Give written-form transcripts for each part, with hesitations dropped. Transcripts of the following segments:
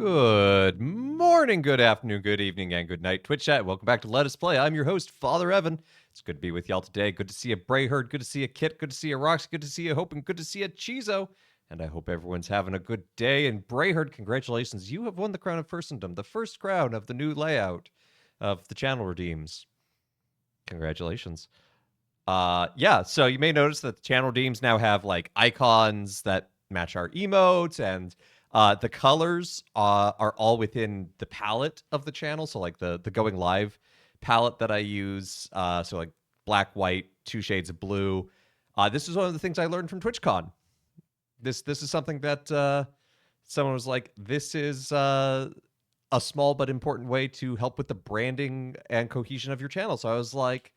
Good morning, good afternoon, good evening, and good night, Twitch chat. Welcome back to Let Us Play. I'm your host, Father Evan. It's good to be with y'all today. Good to see a Brayherd, good to see a Kit, good to see a Rox, good to see a Hope, and good to see a Chizo. And I hope everyone's having a good day. And Brayherd, congratulations. You have won the crown of Firstendom, the first crown of the new layout of the channel redeems. Congratulations. Yeah, so you may notice that the channel redeems now have like icons that match our emotes, and the colors are all within the palette of the channel. So like the going live palette that I use, so like black, white, two shades of blue. This is one of the things I learned from TwitchCon. This is something that someone was like, this is a small but important way to help with the branding and cohesion of your channel. So I was like,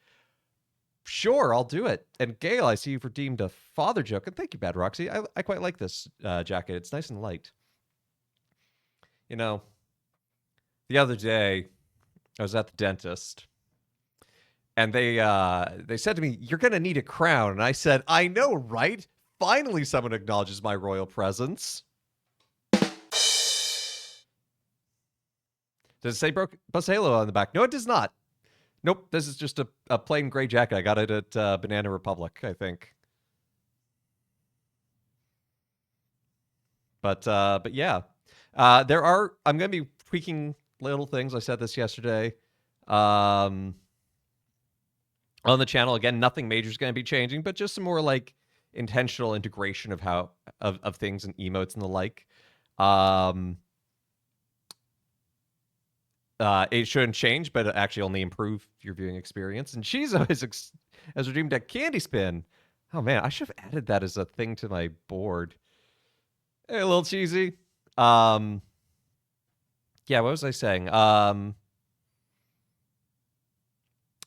sure, I'll do it. And Gail, I see you've redeemed a father joke. And thank you, Bad Roxy. I quite like this jacket. It's nice and light. You know, the other day, I was at the dentist, and they said to me, "You're gonna need a crown." And I said, "I know, right? Finally, someone acknowledges my royal presence." Does it say Busalo on the back? No, it does not. Nope, this is just a plain gray jacket. I got it at Banana Republic, I think. But yeah, I'm going to be tweaking little things. I said this yesterday. On the channel, again, nothing major is going to be changing, but just some more like intentional integration of of things and emotes and the like. It shouldn't change, but it actually only improve your viewing experience. And Shizo has redeemed a candy spin. Oh man, I should have added that as a thing to my board. Hey, a little cheesy. Yeah, what was I saying?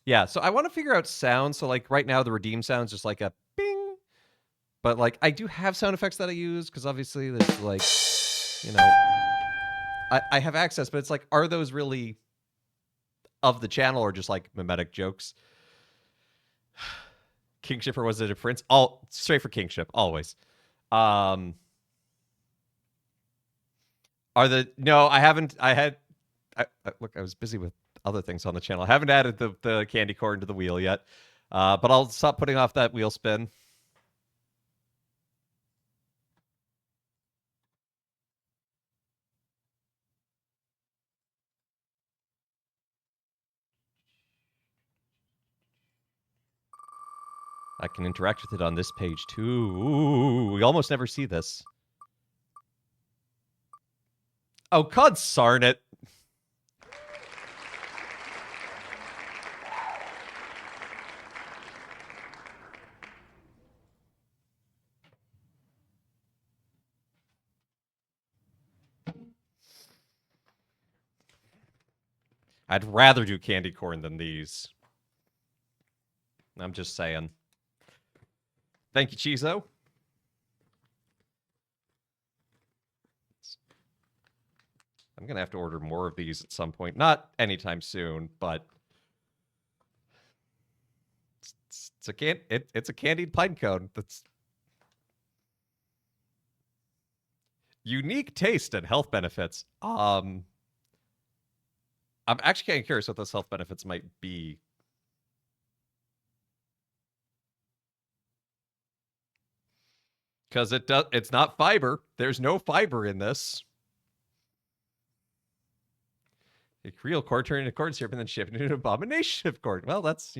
Yeah, so I want to figure out sounds. So like right now, the redeem sounds just like a bing, but like I do have sound effects that I use because obviously there's like, you know, I have access, but it's like, are those really of the channel or just like mimetic jokes? Kingship, or was it a prince? All straight for kingship, always. Are the no? I haven't. Look, I was busy with other things on the channel. I haven't added the candy corn to the wheel yet, but I'll stop putting off that wheel spin. I can interact with it on this page too. Ooh, we almost never see this. Oh, consarn it. I'd rather do candy corn than these. I'm just saying. Thank you, Chizo. I'm going to have to order more of these at some point. Not anytime soon, but it's a candied pine cone. That's unique taste and health benefits. I'm actually kind of curious what those health benefits might be. Because it's not fiber. There's no fiber in this. A real corn turning into corn syrup and then shipped into an abomination of corn. Well, that's,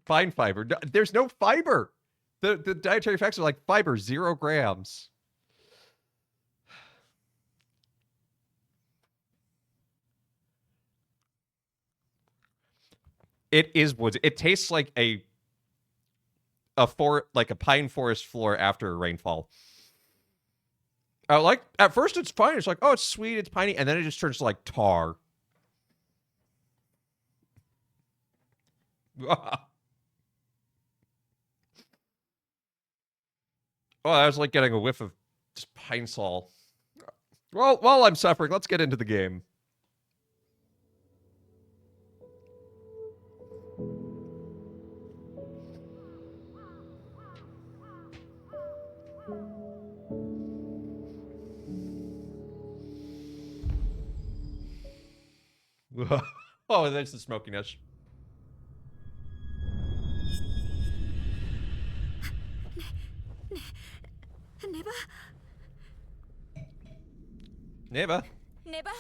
fine fiber. There's no fiber. The dietary facts are like fiber, 0 grams. It is woods. It tastes like a pine forest floor after a rainfall. Like at first it's fine. It's like, oh, it's sweet, it's piney, and then it just turns to like tar. Oh, I was like getting a whiff of just pine sol. Well, while I'm suffering, let's get into the game. Oh, there's the smokiness. Neva? Neva. Neva?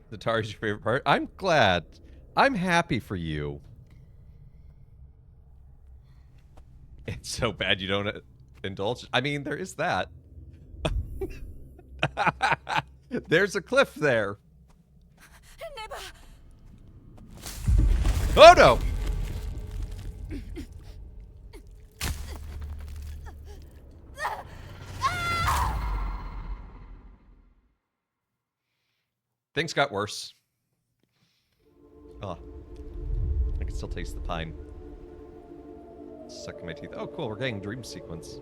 The tar is your favorite part? I'm glad. I'm happy for you. It's so bad you don't indulge. I mean, there is that. There's a cliff there. Neva! Oh no! Things got worse. Oh. I can still taste the pine. Stuck in my teeth. Oh, cool. We're getting dream sequence.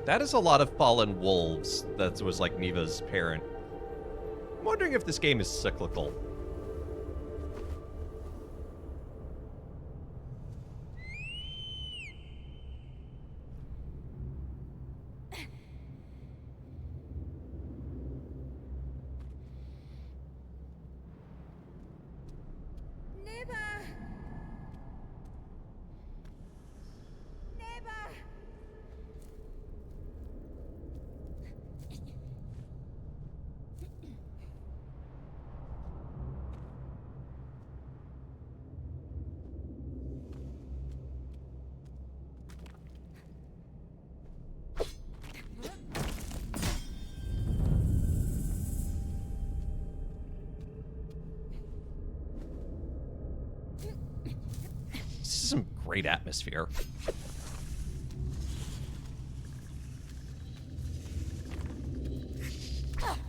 That is a lot of fallen wolves. That was like Neva's parent. I'm wondering if this game is cyclical. Neva! Neva! This is some great atmosphere.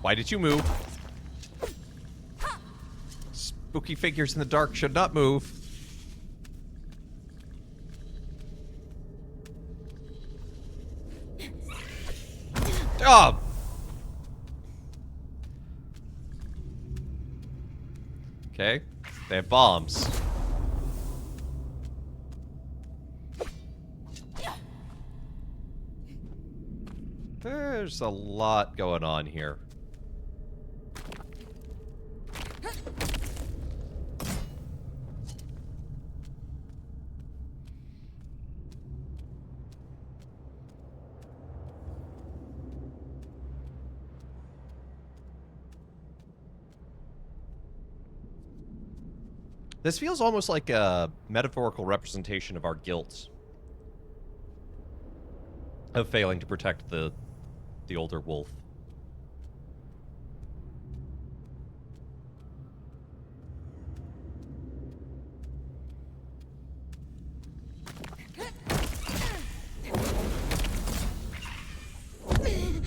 Why did you move? Spooky figures in the dark should not move. Oh! Okay. They have bombs. There's a lot going on here. This feels almost like a metaphorical representation of our guilt of failing to protect the older wolf.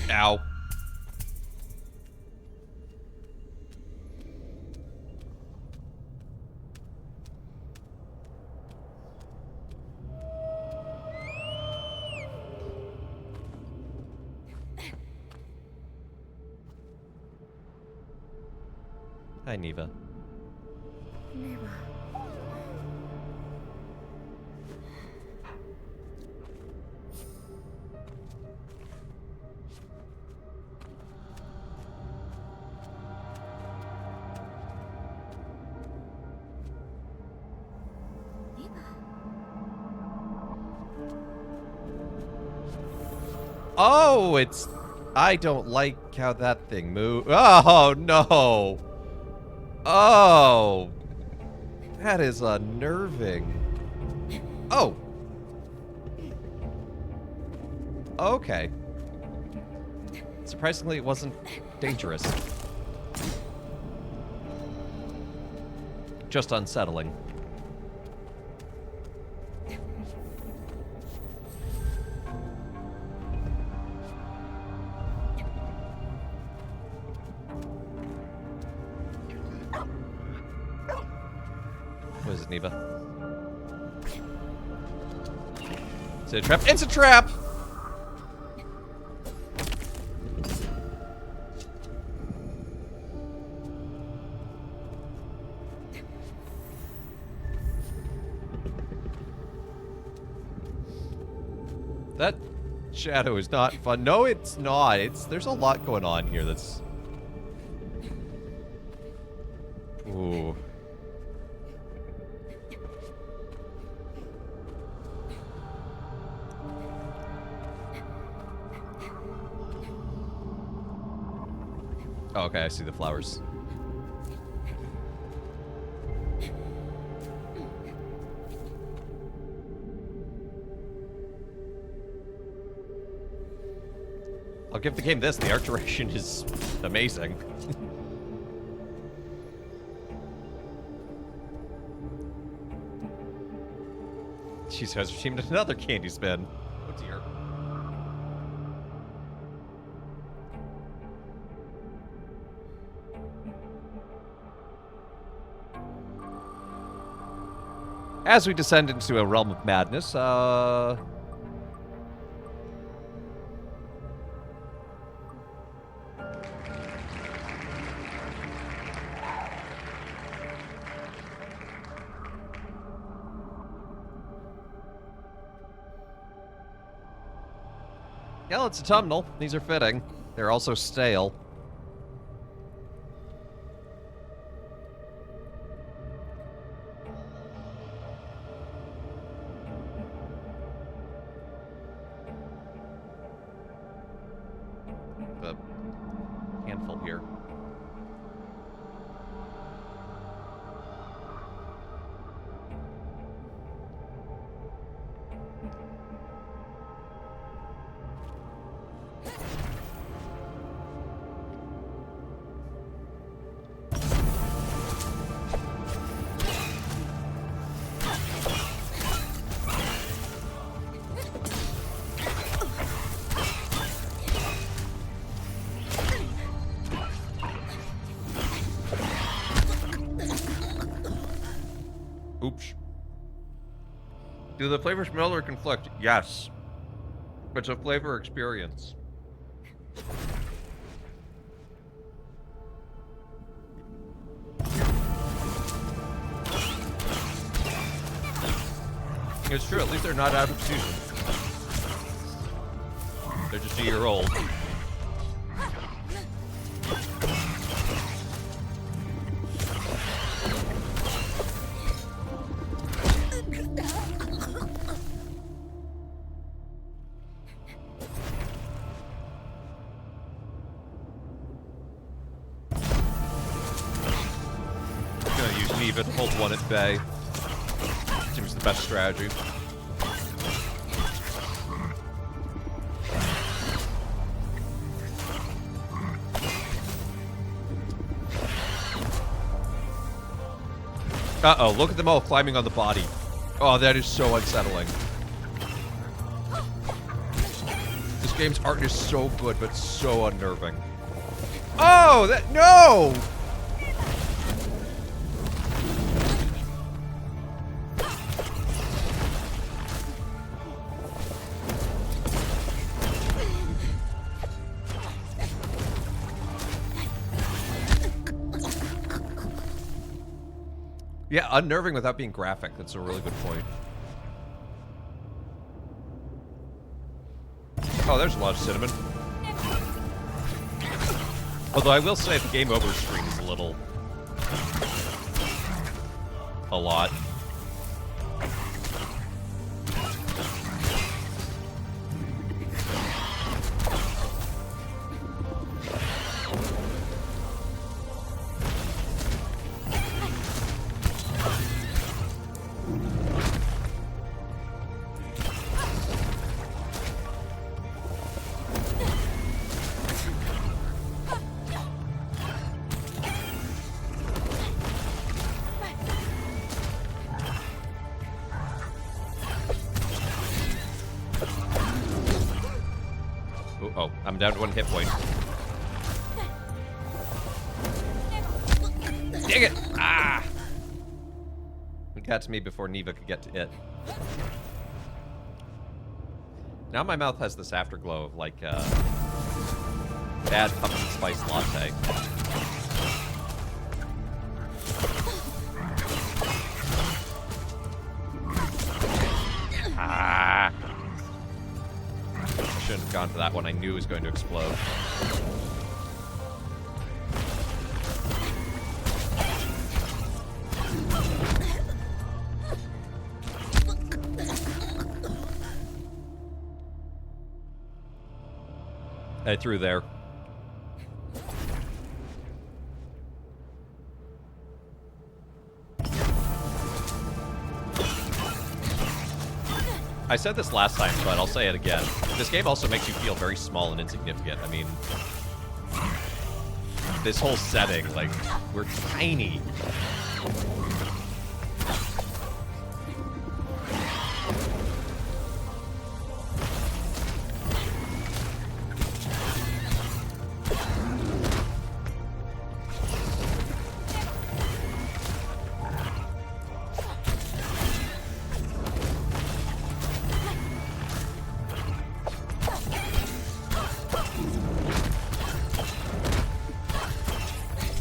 Ow. Hi, Neva. Neva. Oh, it's... I don't like how that thing moves. Oh, no. Oh. That is unnerving. Oh. Okay. Surprisingly, it wasn't dangerous. Just unsettling. What is it, Neva? Is it a trap? It's a trap! That shadow is not fun. No, it's not. There's a lot going on here that's... Ooh. Oh, okay, I see the flowers. I'll give the game this. The art direction is amazing. Jeez, has received another candy spin. Oh dear. As we descend into a realm of madness, yeah, it's autumnal. These are fitting. They're also stale. The handful here. Oops. Do the flavors smell or conflict? Yes. It's a flavor experience. It's true, at least they're not out of season. They're just a year old. Neva to hold one at bay. Seems the best strategy. Uh-oh, look at them all climbing on the body. Oh, that is so unsettling. This game's art is so good, but so unnerving. Oh, no! Yeah, unnerving without being graphic. That's a really good point. Oh, there's a lot of cinnamon. Although I will say the game over screen is a lot. Oh, I'm down to 1 hit point. Dang it! Ah! It got to me before Neva could get to it. Now my mouth has this afterglow of, like, bad pumpkin spice latte. Ah! Shouldn't have gone for that one. I knew it was going to explode. I threw there. I said this last time, but I'll say it again. This game also makes you feel very small and insignificant. I mean, this whole setting, like, we're tiny.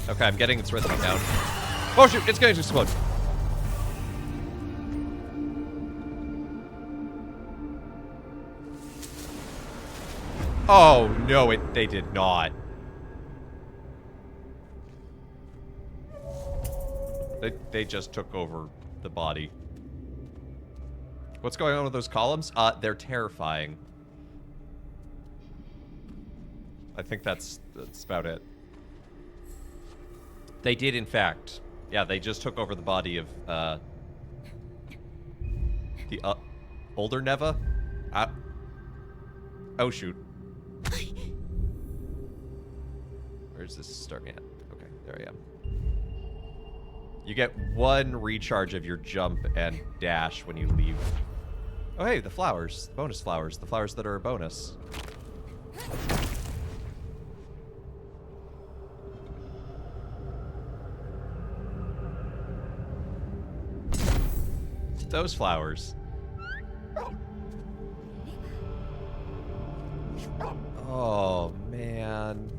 Okay, I'm getting its rhythm down. Oh shoot, it's going to explode. Oh no, they did not. They just took over the body. What's going on with those columns? They're terrifying. I think that's about it. They did, in fact. Yeah, they just took over the body of, the, older Neva? Oh, shoot. Where's this starting at? Okay, there I am. You get one recharge of your jump and dash when you leave. Oh, hey, the flowers. Bonus flowers. The flowers that are a bonus. Those flowers. Oh, man.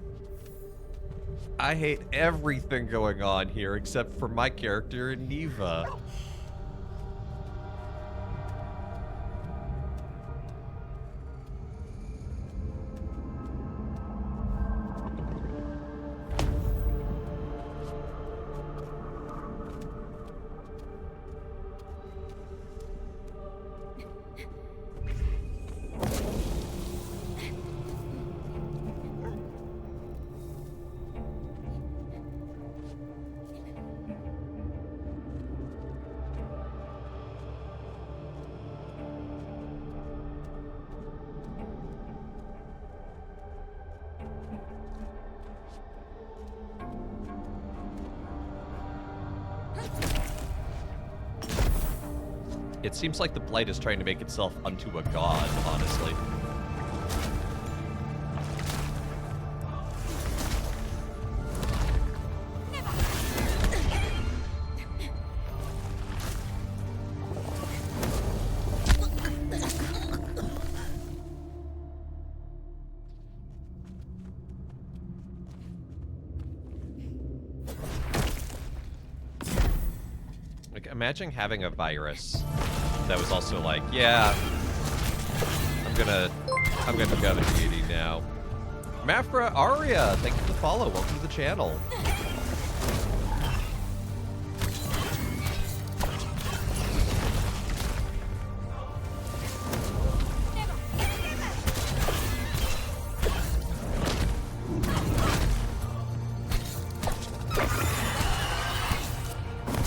I hate everything going on here except for my character, Neva. It seems like the Blight is trying to make itself unto a god, honestly. Like, imagine having a virus that was also like, yeah, I'm gonna become a deity now. Mafra Aria, thank you for the follow. Welcome to the channel.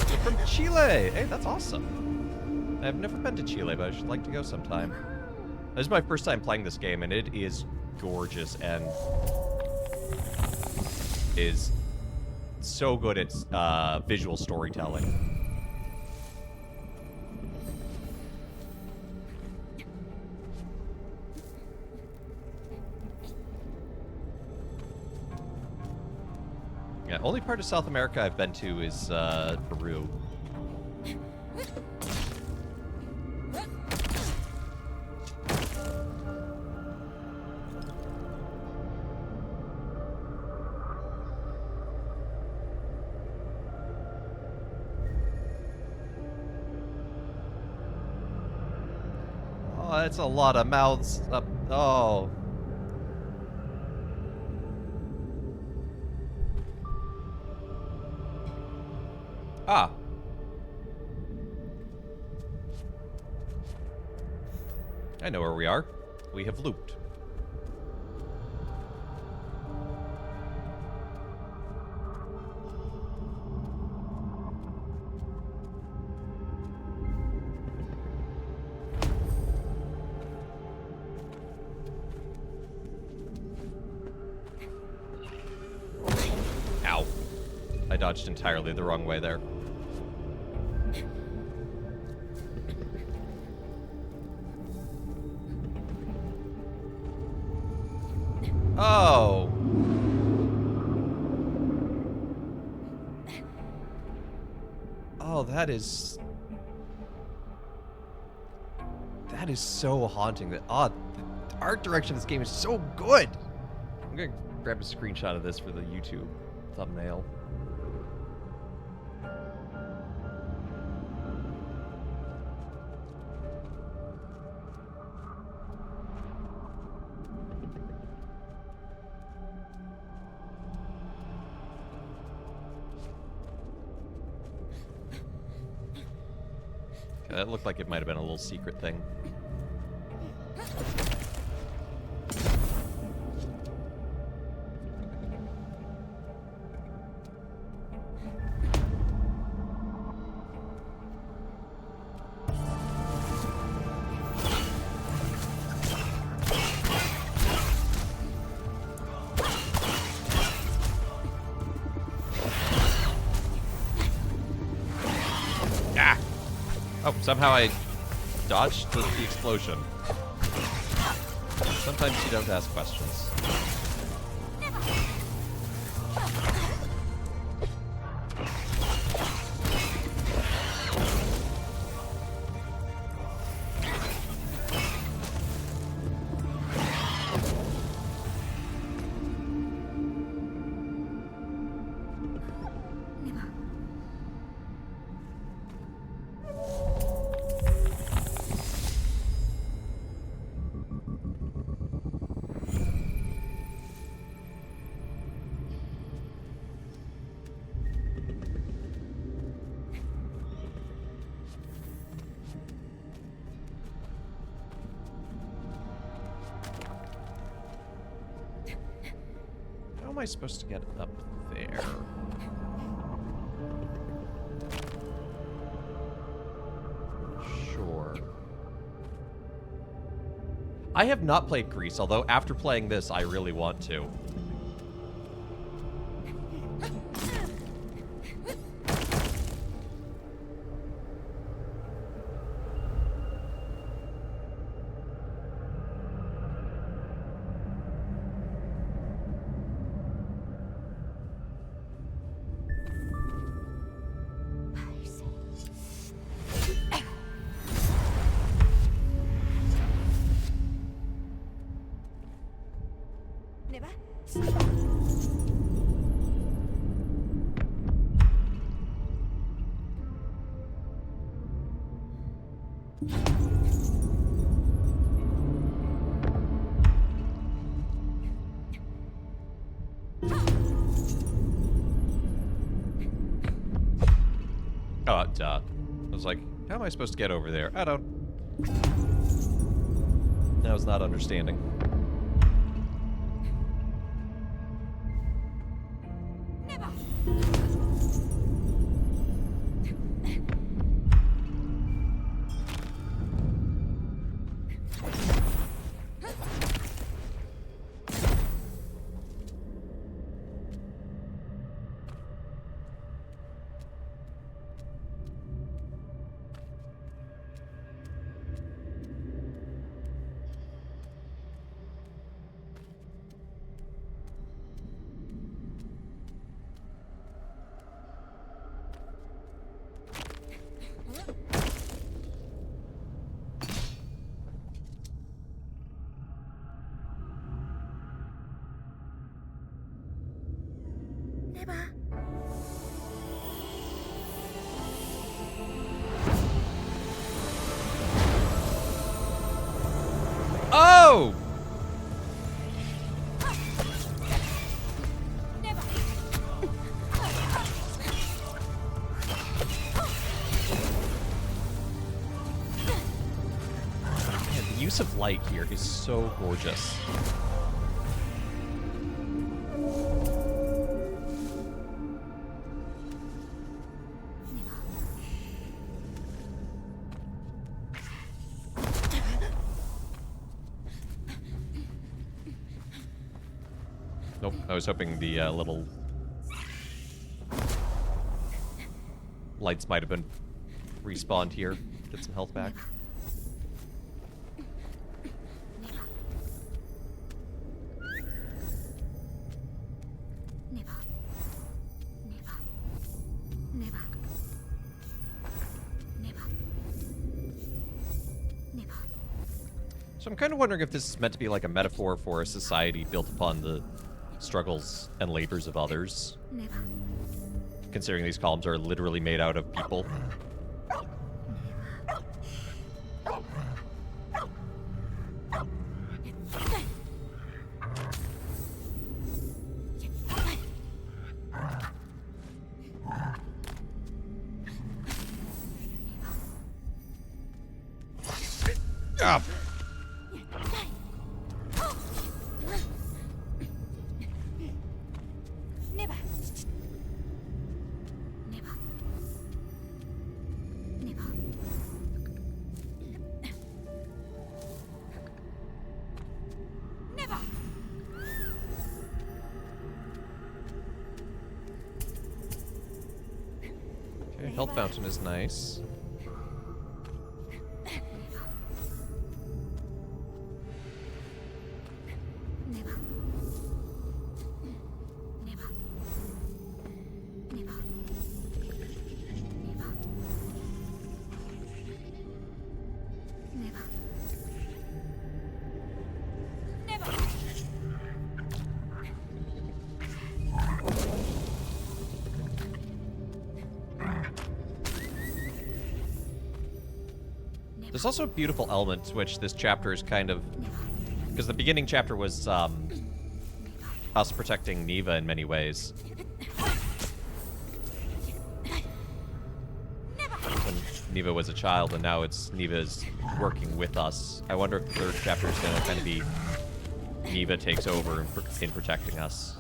You're from Chile. Hey, that's awesome. I've never been to Chile, but I should like to go sometime. This is my first time playing this game, and it is gorgeous and is so good at visual storytelling. Yeah, only part of South America I've been to is Peru. Oh, that's a lot of mouths up. Oh. Ah. I know where we are. We have looped. Ow. I dodged entirely the wrong way there. Oh. Oh, that is so haunting. The art direction of this game is so good. I'm gonna grab a screenshot of this for the YouTube thumbnail. Okay, that looked like it might have been a little secret thing. Ah! Oh, somehow I dodged the explosion. Sometimes you don't ask questions. Neva. How am I supposed to get up there? Sure. I have not played Grease, although after playing this, I really want to. Neva. Oh, duh. I was like, how am I supposed to get over there? I don't... I was not understanding. Neva. Neva. light here is so gorgeous. Nope, I was hoping the little lights might have been respawned here. Get some health back. Neva. Neva. Neva. Neva. Neva. So I'm kind of wondering if this is meant to be like a metaphor for a society built upon the struggles and labors of others, Neva. considering these columns are literally made out of people. Ah. Neva. Neva. Neva. Neva. Okay, health fountain is nice. Neva. Neva. Neva. Neva. Neva. Neva. There's also a beautiful element to which this chapter is kind of... Because the beginning chapter was us protecting Neva in many ways. When Neva was a child, and now it's Neva's working with us. I wonder if the third chapter is going to kind of be Neva takes over in protecting us.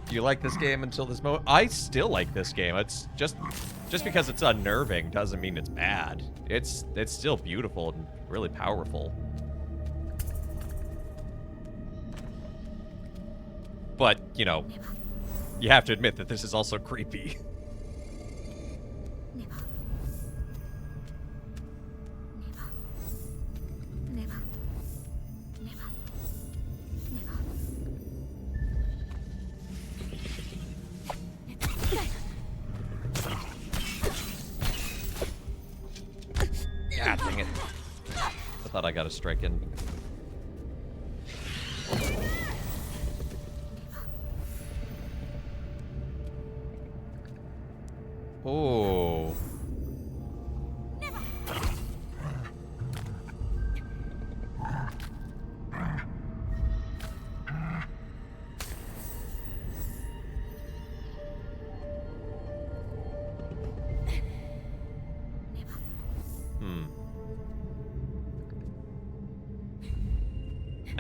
Do you like this game until this moment? I still like this game. It's just because it's unnerving doesn't mean it's bad. It's still beautiful and really powerful. But, you know, you have to admit that this is also creepy. Neva. Neva. Neva. Neva. Ah, dang it. I thought I got a strike in. Oh.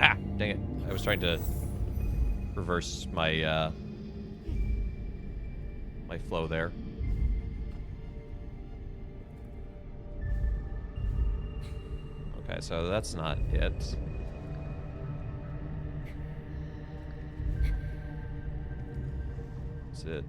Ah, dang it. I was trying to reverse my my flow there. Okay, so that's not it. That's it.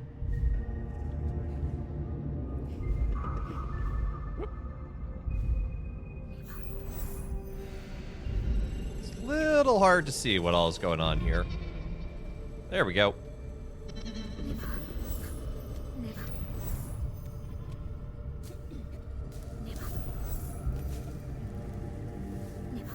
It's a little hard to see what all is going on here. There we go. Neva. Neva. Neva. Neva.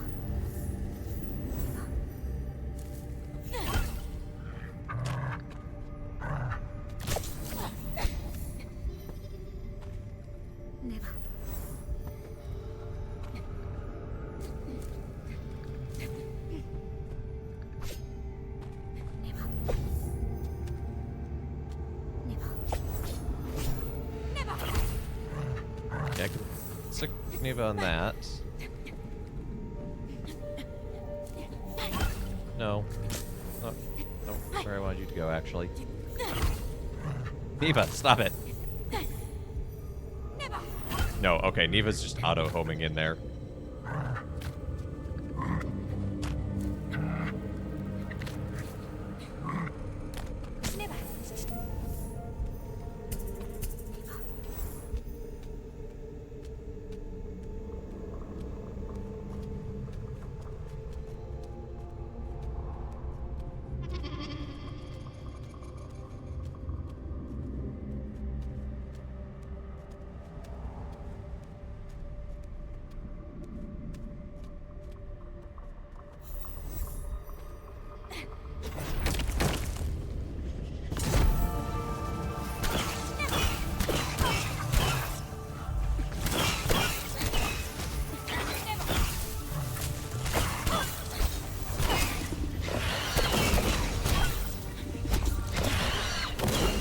Neva. Neva on that. No. Oh, no, where I wanted you to go, actually. Neva, stop it. No, okay, Neva's just auto-homing in there.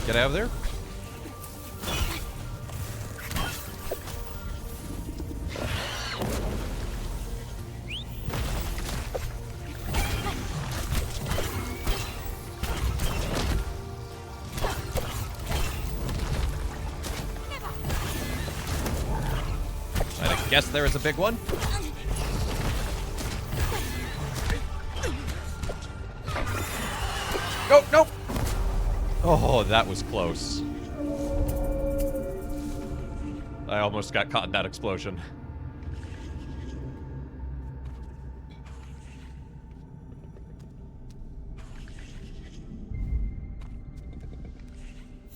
Get out of there. I guess there is a big one. Nope, nope. Oh, that was close. I almost got caught in that explosion.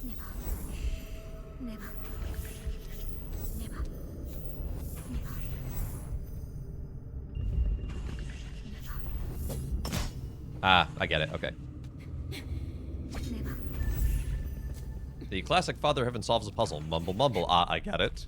Neva. Neva. Neva. Neva. Neva. Ah, I get it. Okay. Neva. The classic Father Heaven solves a puzzle. Mumble, mumble. Ah, I get it.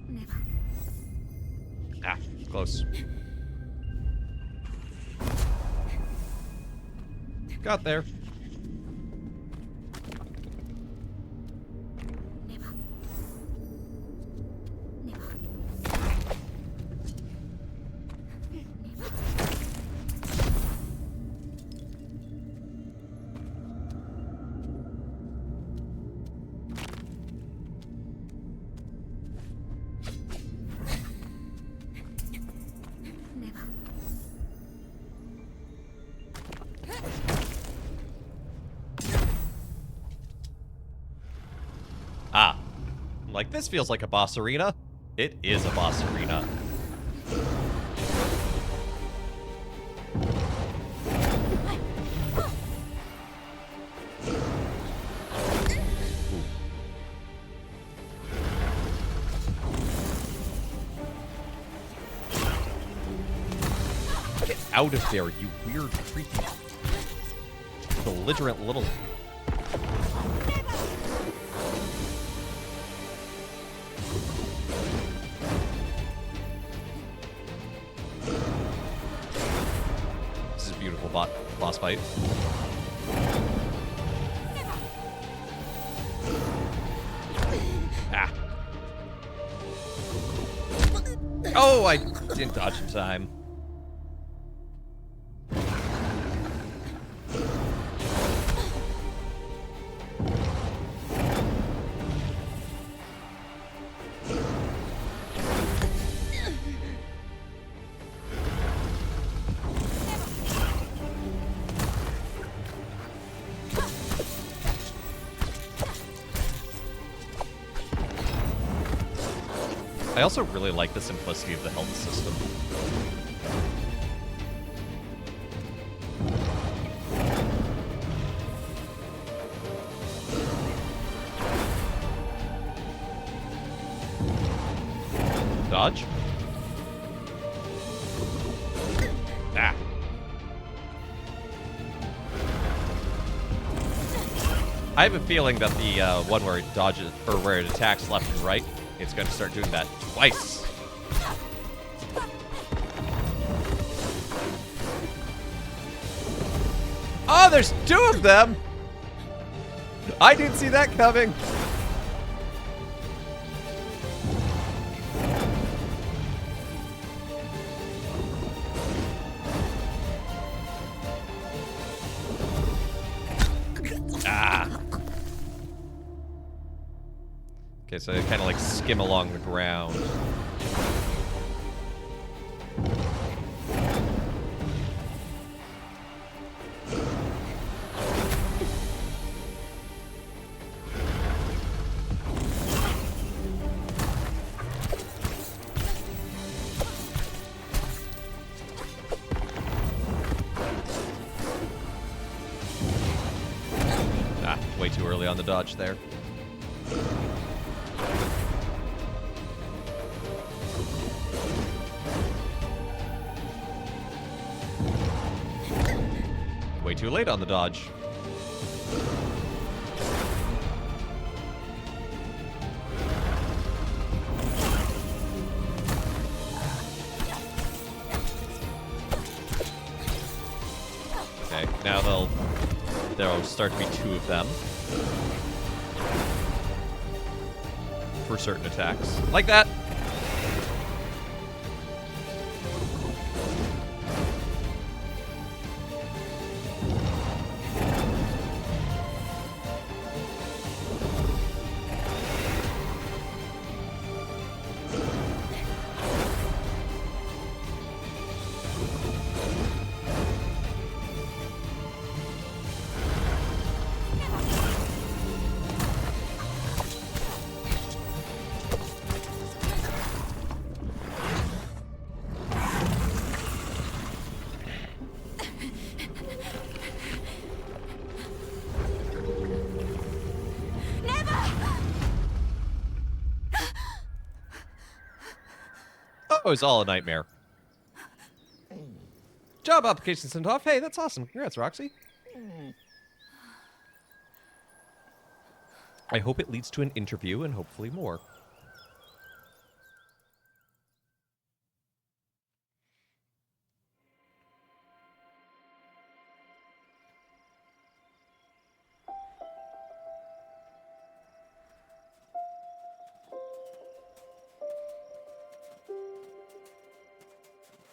Neva. Ah, close. Got there. Neva. Neva. Neva. Ah. Like, this feels like a boss arena. It is a boss arena. Get out of there, you weird, creepy, belligerent little... This is a beautiful boss fight. Ah. Oh, I didn't dodge in time. I also really like the simplicity of the health system. dodge. Ah. I have a feeling that the one where it dodges, or where it attacks left and right, it's going to start doing that twice. Oh, there's 2 of them! I didn't see that coming. Ah. Okay, so they kind of like skim along the ground. Way too early on the dodge there. Way too late on the dodge. Okay, now there'll start to be 2 of them. For certain attacks. Like that! Oh, it was all a nightmare. Job application sent off. Hey, that's awesome. Congrats, Roxy. I hope it leads to an interview and hopefully more.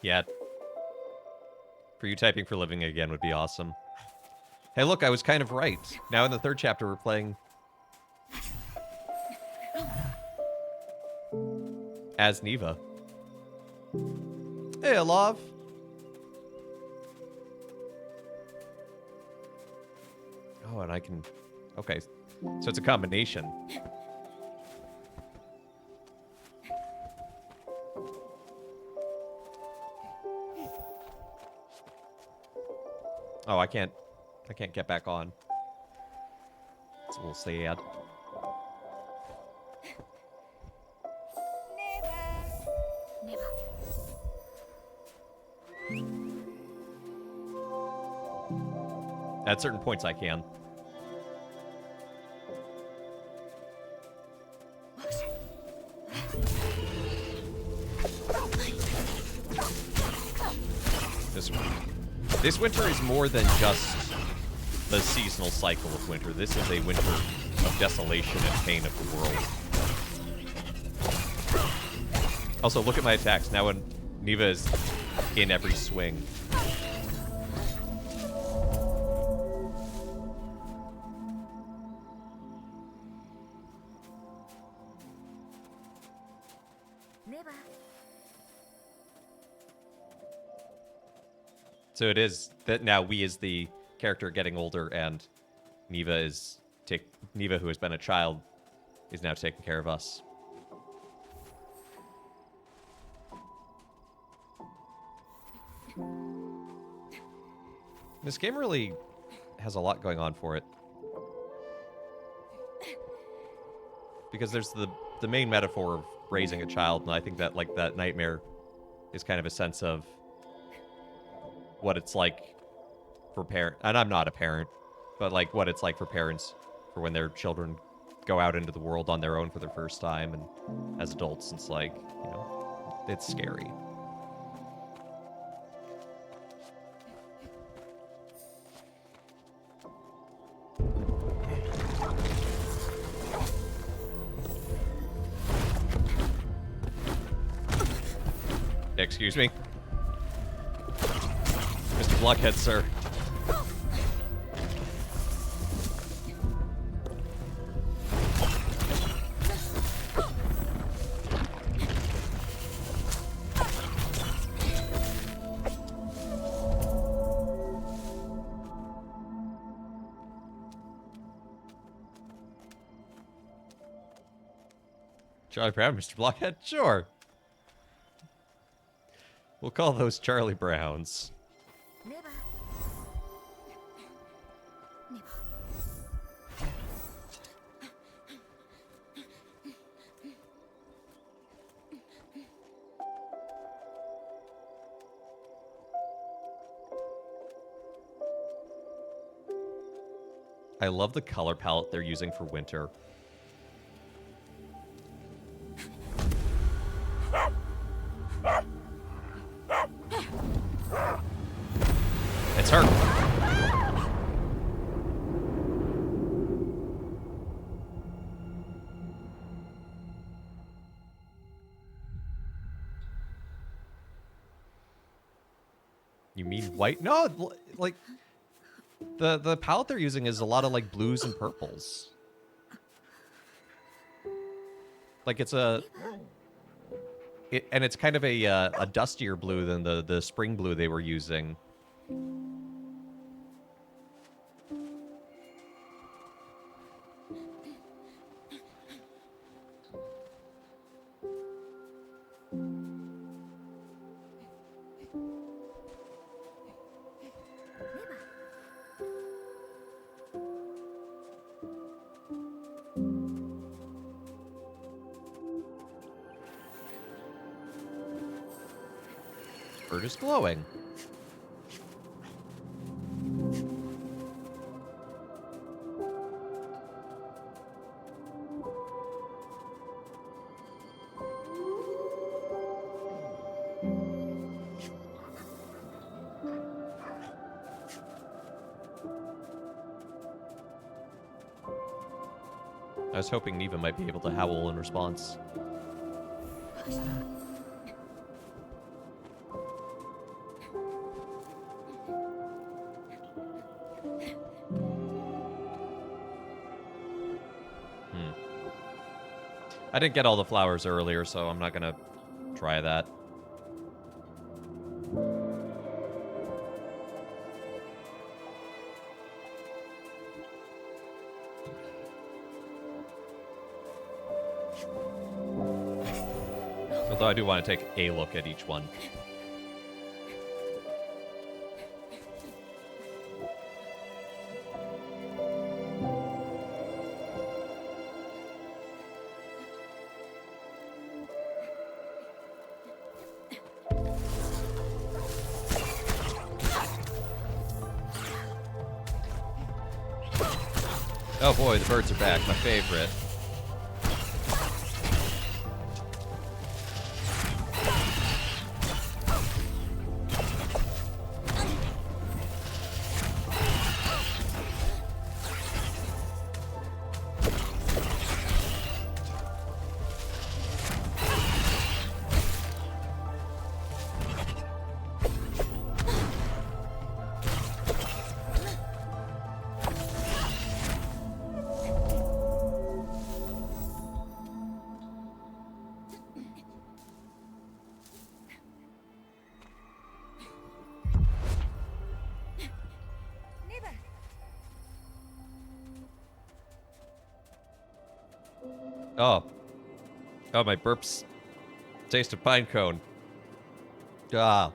Yeah. For you, typing for living again would be awesome. Hey, look, I was kind of right. Now in the 3rd chapter, we're playing as Neva. Hey, love. Oh, and I can... Okay, so it's a combination. Oh, I can't get back on. It's a little sad. Neva. At certain points, I can. This winter is more than just the seasonal cycle of winter. This is a winter of desolation and pain of the world. Also, look at my attacks. Now when Neva is in every swing. Neva. So it is that now we as the character getting older and Neva, who has been a child, is now taking care of us. This game really has a lot going on for it. Because there's the main metaphor of raising a child, and I think that like that nightmare is kind of a sense of what it's like for parent, and I'm not a parent, but like what it's like for parents for when their children go out into the world on their own for their first time, and as adults, it's like, you know, it's scary. Excuse me. Mr. Blockhead, sir. Charlie Brown, Mr. Blockhead? Sure. We'll call those Charlie Browns. Neva. Neva. I love the color palette they're using for winter. It's her. You mean white? No, like the palette they're using is a lot of like blues and purples. Like it's and it's kind of a dustier blue than the spring blue they were using. Bird is glowing. I was hoping Neva might be able to howl in response. I didn't get all the flowers earlier, so I'm not gonna try that. Although I do want to take a look at each one. Oh boy, the birds are back, my favorite. Oh. Oh, my burps. Taste of pine cone. Ah.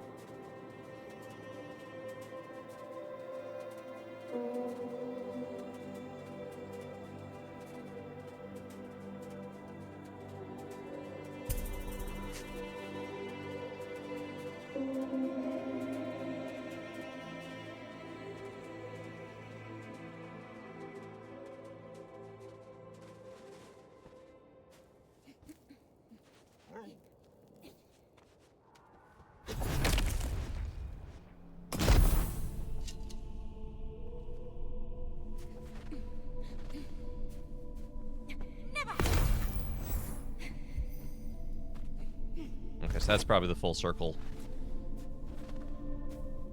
So that's probably the full circle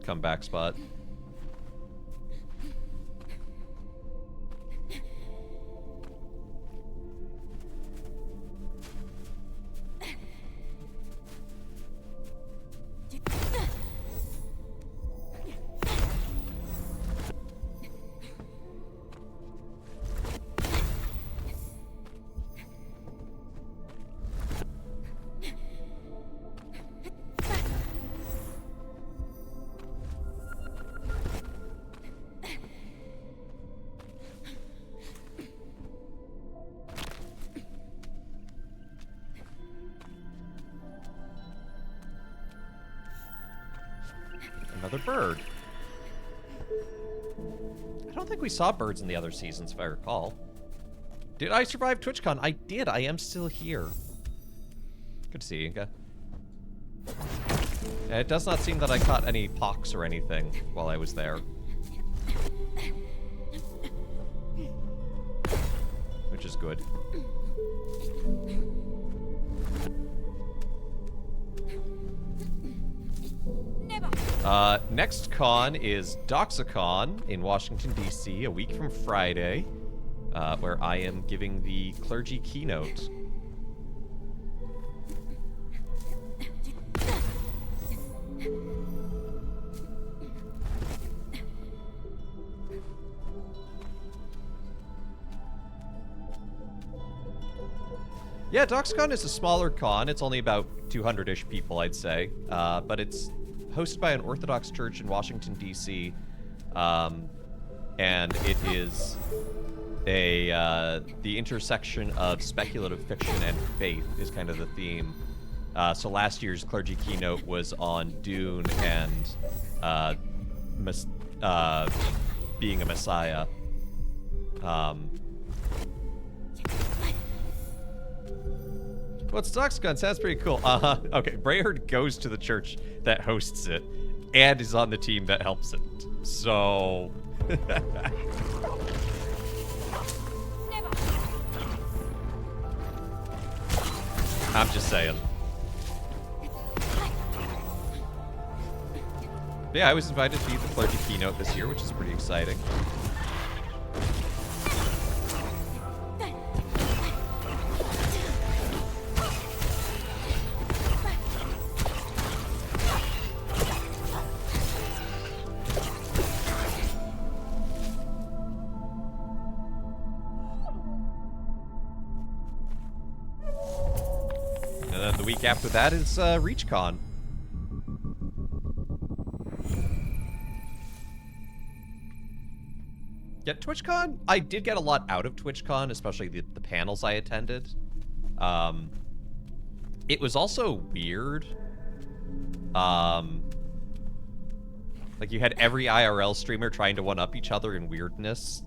comeback spot. Another bird. I don't think we saw birds in the other seasons, if I recall. Did I survive TwitchCon? I did. I am still here. Good to see you, Inga. Yeah, it does not seem that I caught any pox or anything while I was there. Which is good. Next con is DoxaCon in Washington, D.C., a week from Friday, where I am giving the clergy keynote. Yeah, DoxaCon is a smaller con. It's only about 200-ish people, I'd say, but it's hosted by an Orthodox church in Washington, D.C., and it is the intersection of speculative fiction and faith is kind of the theme. So last year's clergy keynote was on Dune and being a messiah. What's DoxaCon? Sounds pretty cool. Okay, Brayherd goes to the church that hosts it and is on the team that helps it. So... I'm just saying. Yeah, I was invited to be the clergy keynote this year, which is pretty exciting. After that is ReachCon. Yeah, TwitchCon, I did get a lot out of TwitchCon, especially the panels I attended. It was also weird. Like, you had every IRL streamer trying to one-up each other in weirdness.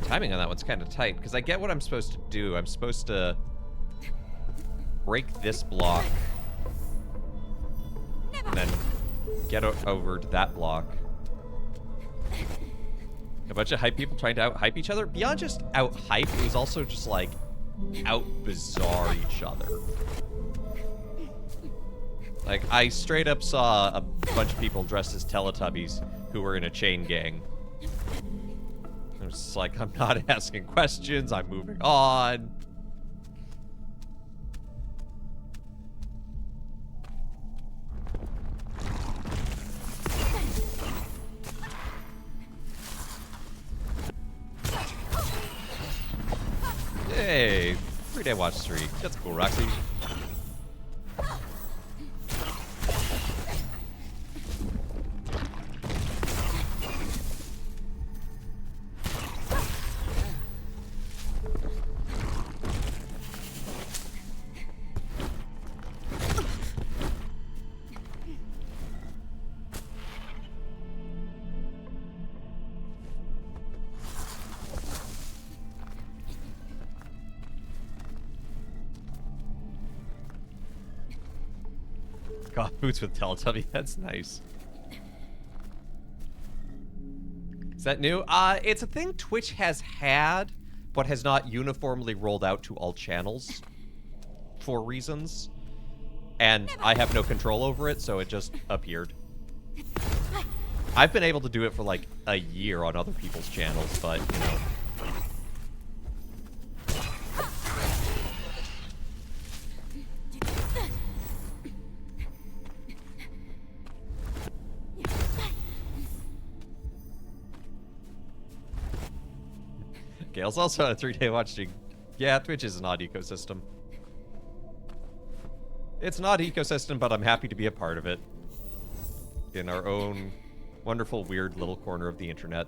Timing on that one's kind of tight, because I get what I'm supposed to do. I'm supposed to break this block and then get over to that block. A bunch of hype people trying to out-hype each other. Beyond just out-hype, it was also just, like, out-bizarre each other. Like, I straight up saw a bunch of people dressed as Teletubbies who were in a chain gang. It's just like, I'm not asking questions, I'm moving on. Hey, 3-day watch streak. That's cool, Roxy. takeoff boots with Teletubby. That's nice. Is that new? It's a thing Twitch has had, but has not uniformly rolled out to all channels for reasons. And I have no control over it, so it just appeared. I've been able to do it for like a year on other people's channels, but, you know. Gail's also on a 3-day watch streak. Yeah, Twitch is an odd ecosystem. It's an odd ecosystem, but I'm happy to be a part of it. In our own wonderful, weird little corner of the internet.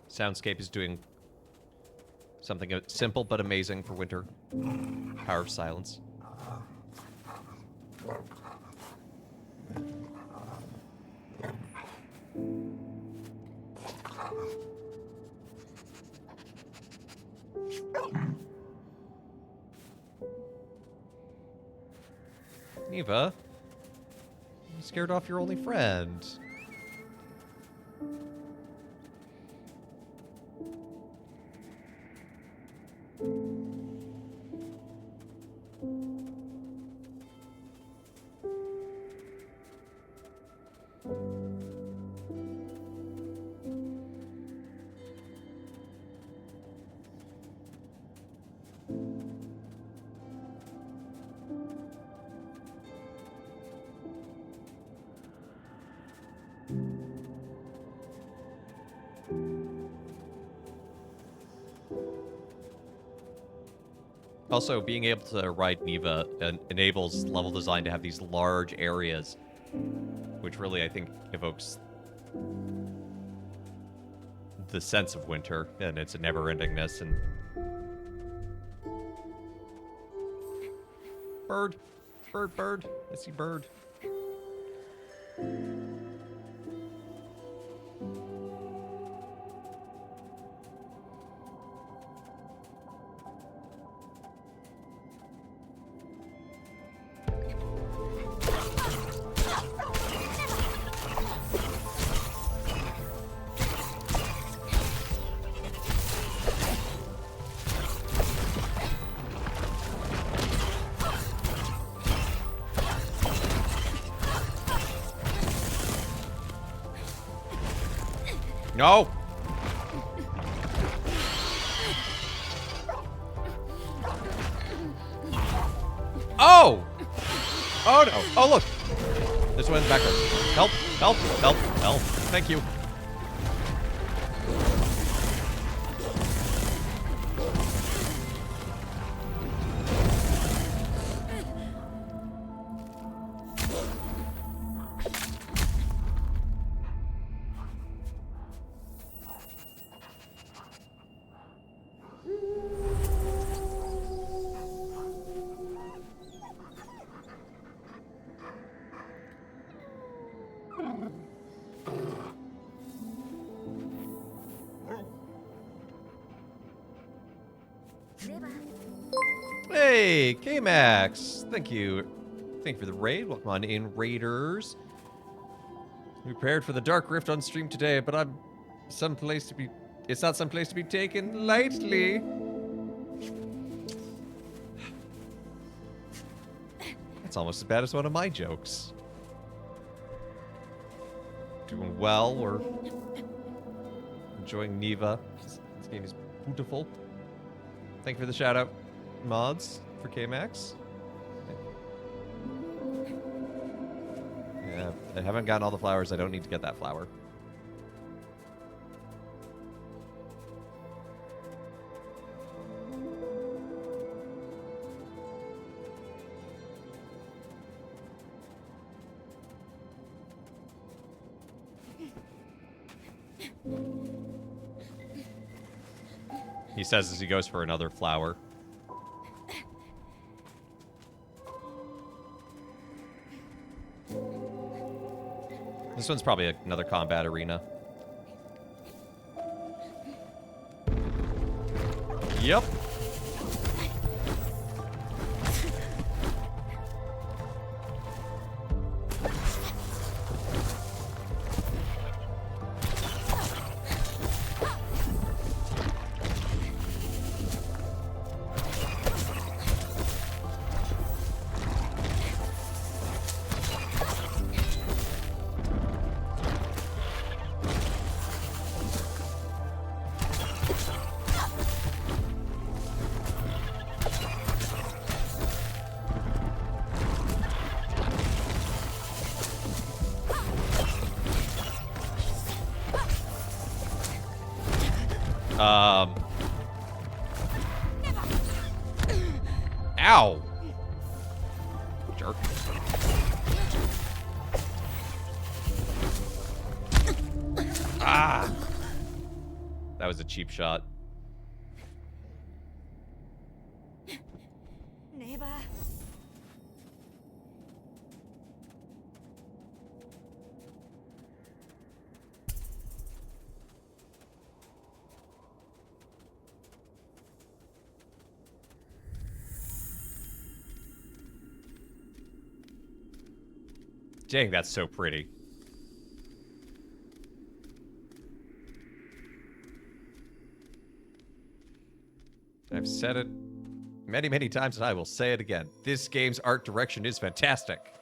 Soundscape is doing something simple but amazing for winter. Power of silence. Neva, you scared off your only friend. Also, being able to ride Neva enables level design to have these large areas, which really, I think, evokes the sense of winter and its never-endingness. And bird, bird, bird. I see bird. No! Oh! Oh no! Oh look! This one's backwards. Help! Help! Help! Help! Thank you. Neva. Hey, K-Max! Thank you. Thank you for the raid. Welcome on in, Raiders. We prepared for the Dark Rift on stream today, but I'm someplace to be... It's not someplace to be taken lightly. That's almost as bad as one of my jokes. Doing well. We're enjoying Neva. This game is beautiful. Thank you for the shout out, mods, for KMax. Yeah, I haven't gotten all the flowers. I don't need to get that flower. He says as he goes for another flower. This one's probably another combat arena. Yep. Ow! Jerk. Ah! That was a cheap shot. Neva. Dang, that's so pretty. I've said it many, many times, and I will say it again. This game's art direction is fantastic.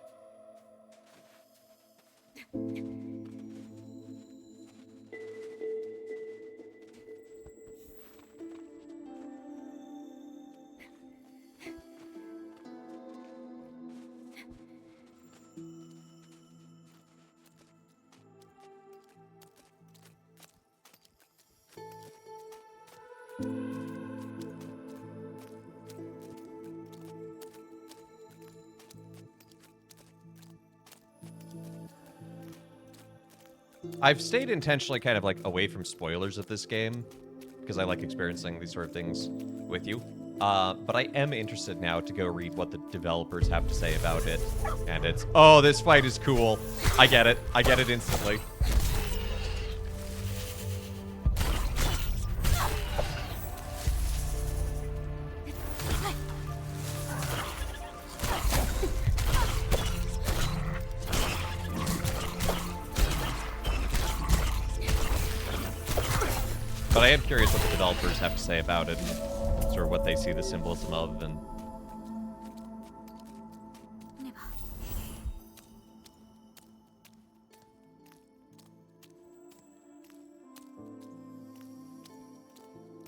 I've stayed intentionally kind of like away from spoilers of this game because I like experiencing these sort of things with you. But I am interested now to go read what the developers have to say about it. And it's, oh, this fight is cool. I get it. I get it instantly. But I am curious what the developers have to say about it, and sort of what they see the symbolism of, and... Neva.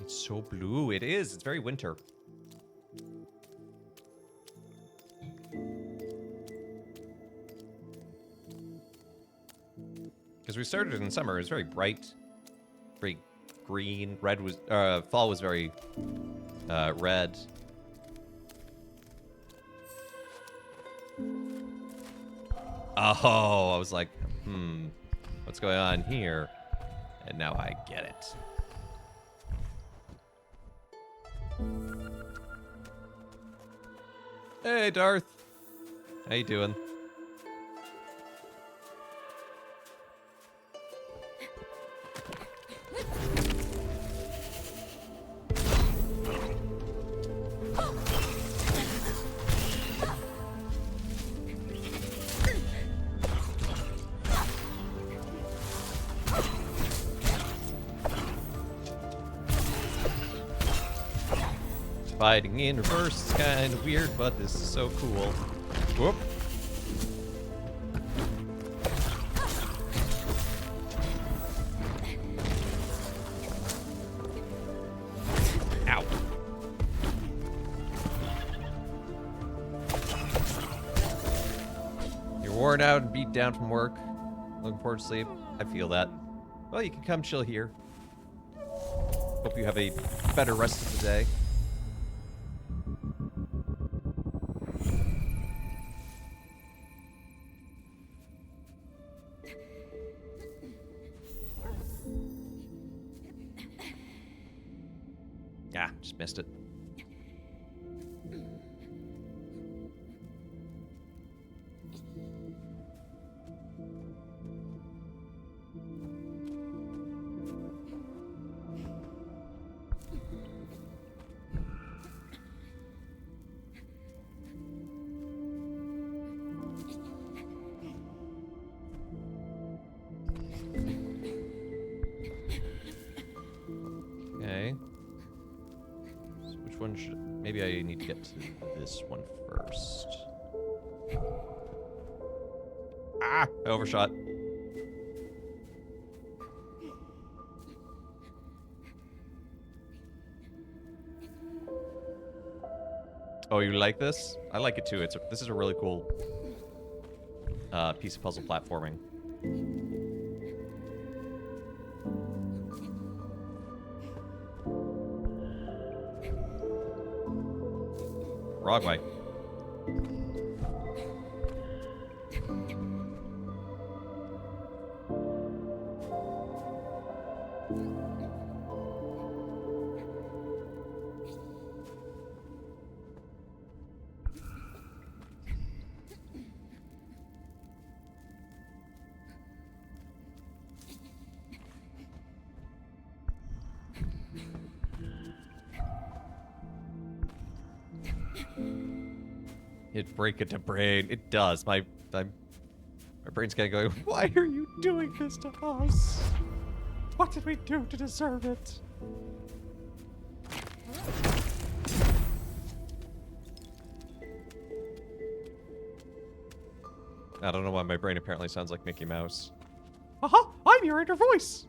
It's so blue. It is. It's very winter. Because we started in summer. It was very bright, very green. Red was fall was very red. Oh, I was like, what's going on here? And now I get it. Hey, Darth. How you doing? Fighting in reverse is kind of weird, but this is so cool. Whoop. Ow. You're worn out and beat down from work. Looking forward to sleep. I feel that. Well, you can come chill here. Hope you have a better rest of the day. Yeah, just missed it. Okay. So which one should... Maybe I need to get to this one first. Ah! I overshot. Oh, you like this? I like it too. This is a really cool piece of puzzle platforming. Wrong way. It break it to brain. It does. My brain's kind of going, why are you doing this to us? What did we do to deserve it? I don't know why my brain apparently sounds like Mickey Mouse. Aha! I'm your inner voice!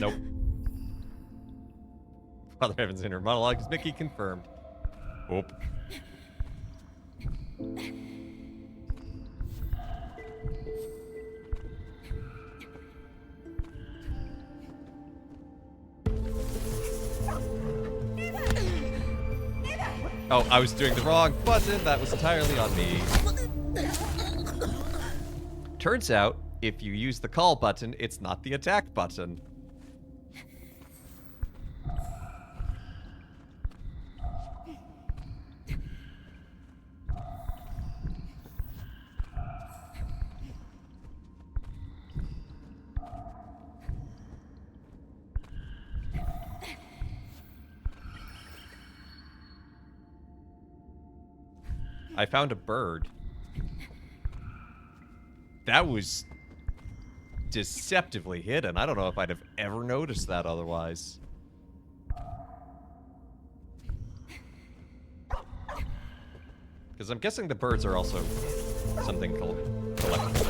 Nope. Father Evan's inner monologue is Mickey confirmed. Oop. Oh, I was doing the wrong button. That was entirely on me. Turns out, if you use the call button, it's not the attack button. I found a bird. That was deceptively hidden. I don't know if I'd have ever noticed that otherwise. Because I'm guessing the birds are also something collectible.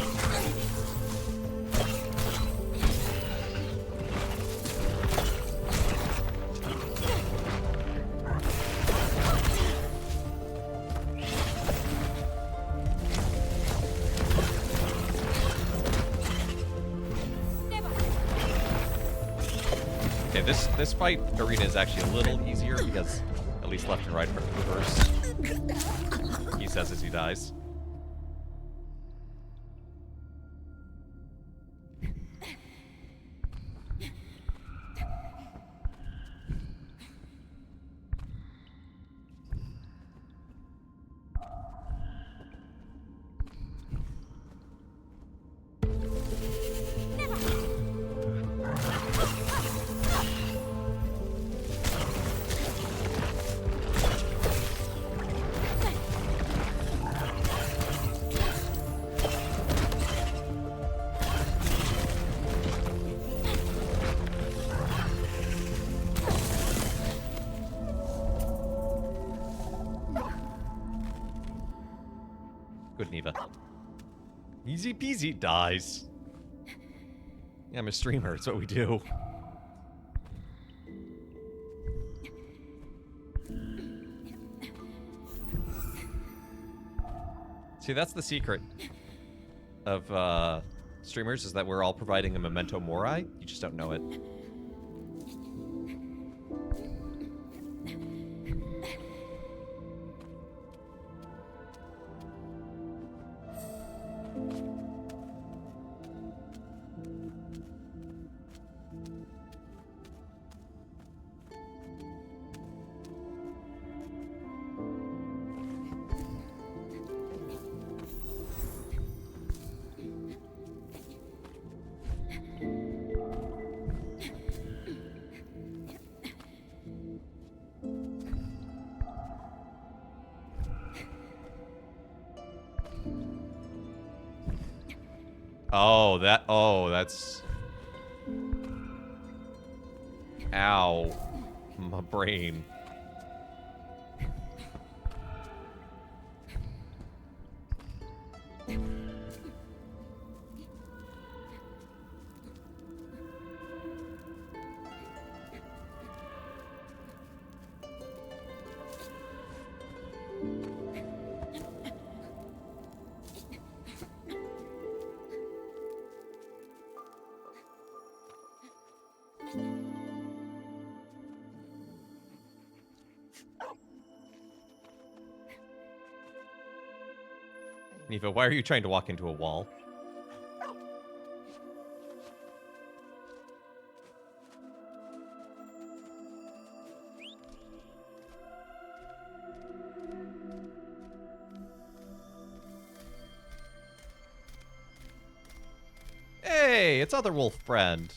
This fight arena is actually a little easier because at least left and right are reversed. He says as he dies. Good, Neva. Easy peasy. Dies. Yeah, I'm a streamer. It's what we do. See, that's the secret of streamers, is that we're all providing a memento mori. You just don't know it. Oh, that's... Ow. My brain. Neva, why are you trying to walk into a wall? Hey, it's other wolf friend.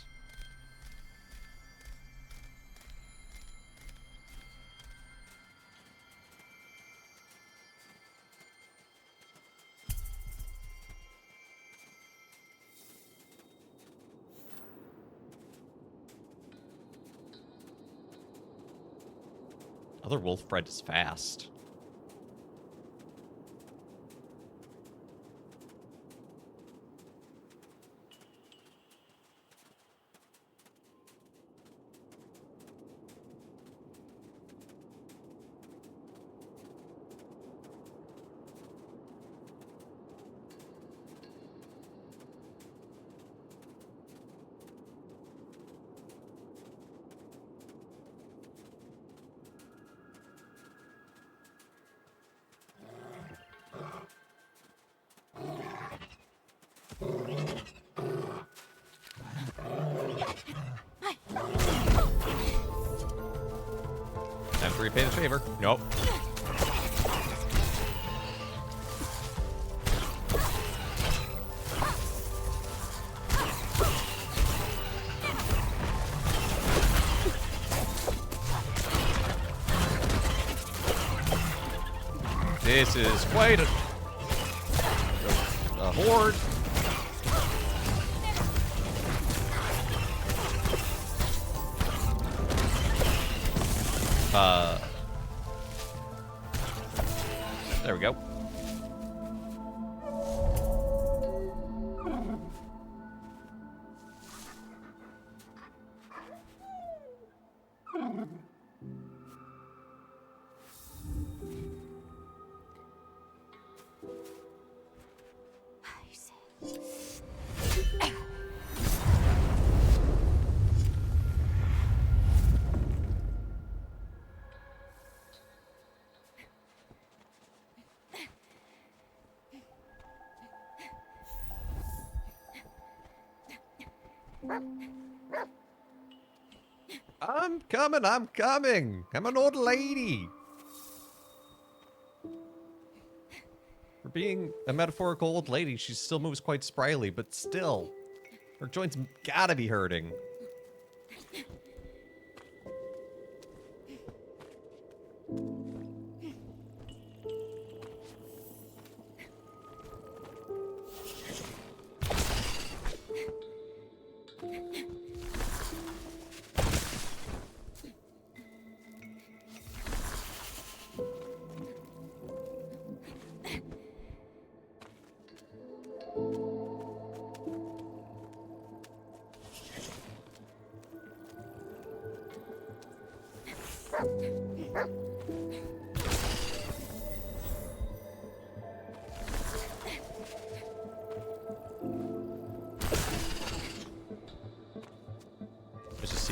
Other wolf friend is fast. Time to repay the favor. Nope. This is quite a horde. There we go. I'm coming, I'm coming. I'm an old lady. For being a metaphorical old lady, she still moves quite spryly, but still, her joints gotta be hurting.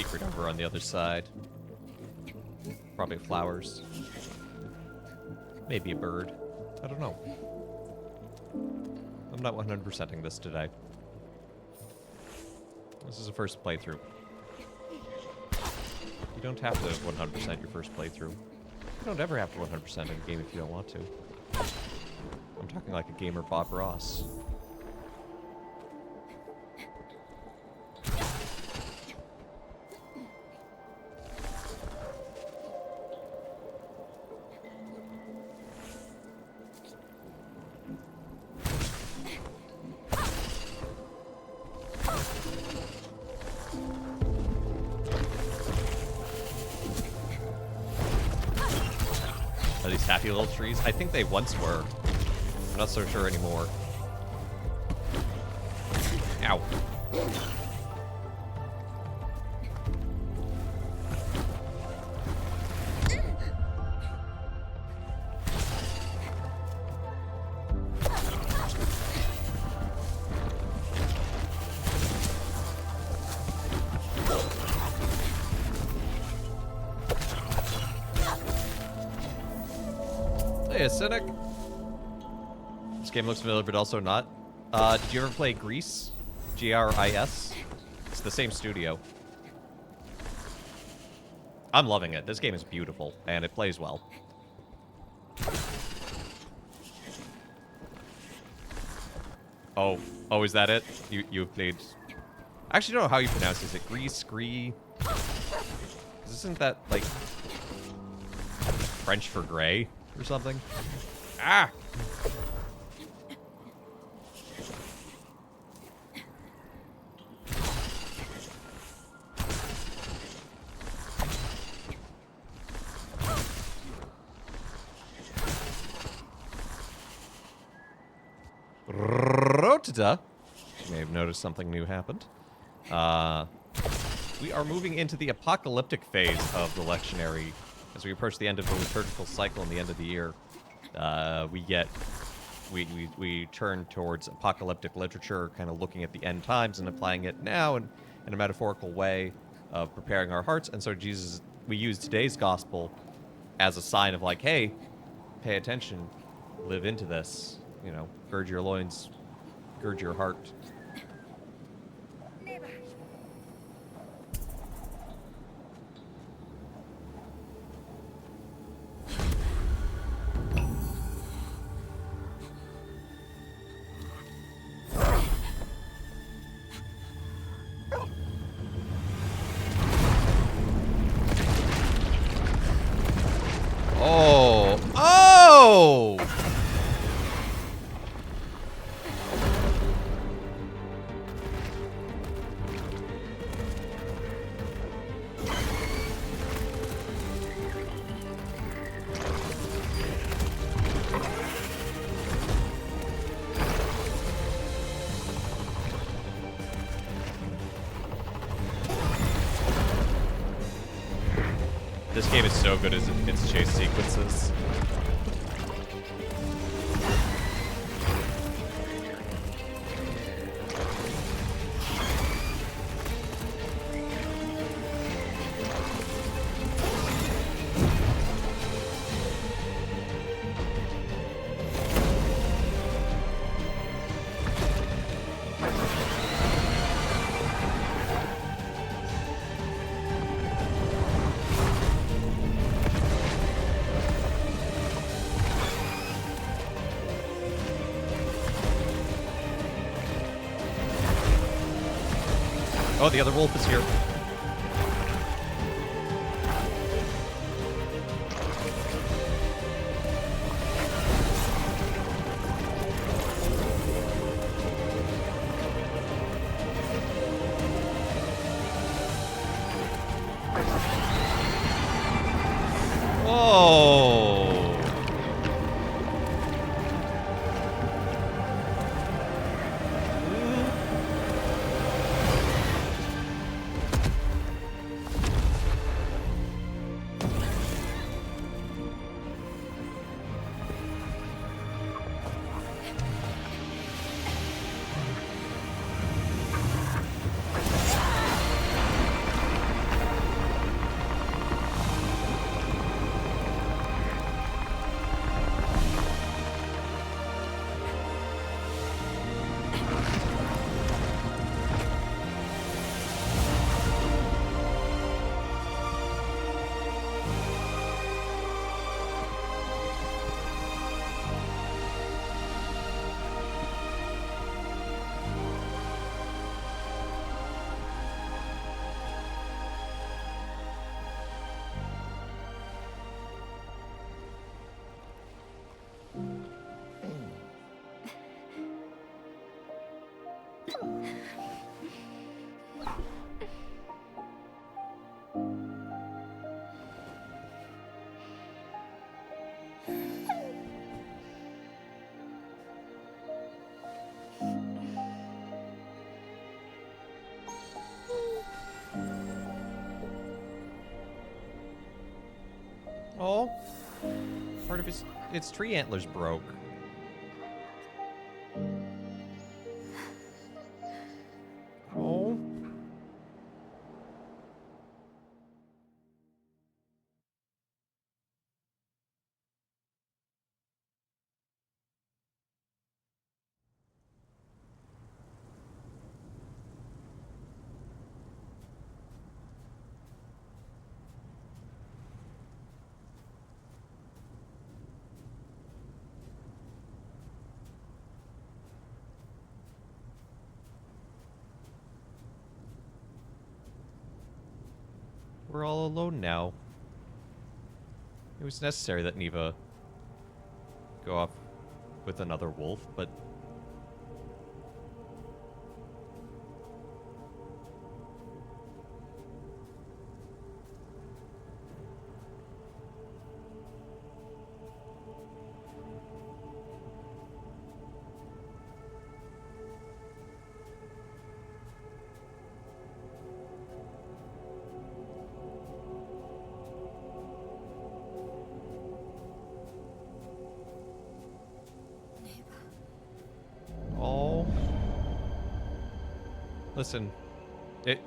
secret over on the other side. Probably flowers. Maybe a bird. I don't know. I'm not 100%ing this today. This is a first playthrough. You don't have to 100% your first playthrough. You don't ever have to 100% in a game if you don't want to. I'm talking like a gamer Bob Ross. Are these happy little trees? I think they once were. I'm not so sure anymore. Ow. Hey, Cynic. This game looks familiar, but also not. Did you ever play Grease? G-R-I-S? It's the same studio. I'm loving it. This game is beautiful, and it plays well. Oh, is that it? You've played... I actually don't know how you pronounce it. Is it Grease, Gree? Isn't that, like, French for gray or something? Ah! Rotata. You may have noticed something new happened. We are moving into the apocalyptic phase of the lectionary. As we approach the end of the liturgical cycle and the end of the year, we turn towards apocalyptic literature, kind of looking at the end times and applying it now in a metaphorical way of preparing our hearts. And so we use today's gospel as a sign of like, hey, pay attention, live into this, you know, gird your loins, gird your heart. Neva. Oh! Oh! This game is so good as its chase sequences. Oh, the other wolf is here. Whoa! part of its tree antlers broke. Oh. We're all alone now. It was necessary that Neva go off with another wolf, but... Oh. Listen,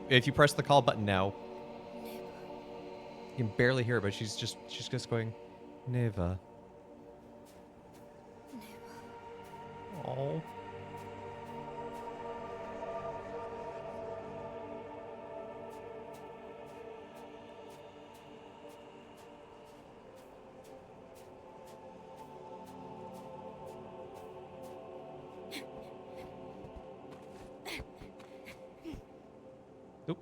if you press the call button now, you can barely hear her, but she's just going, Neva. Oh. Oop.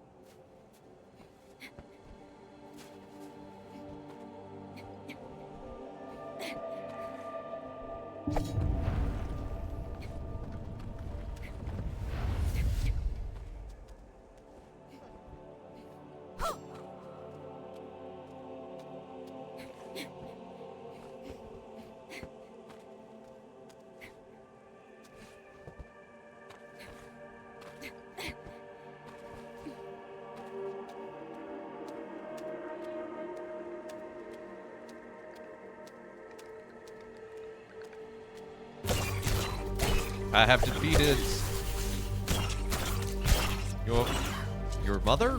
I have defeated your mother?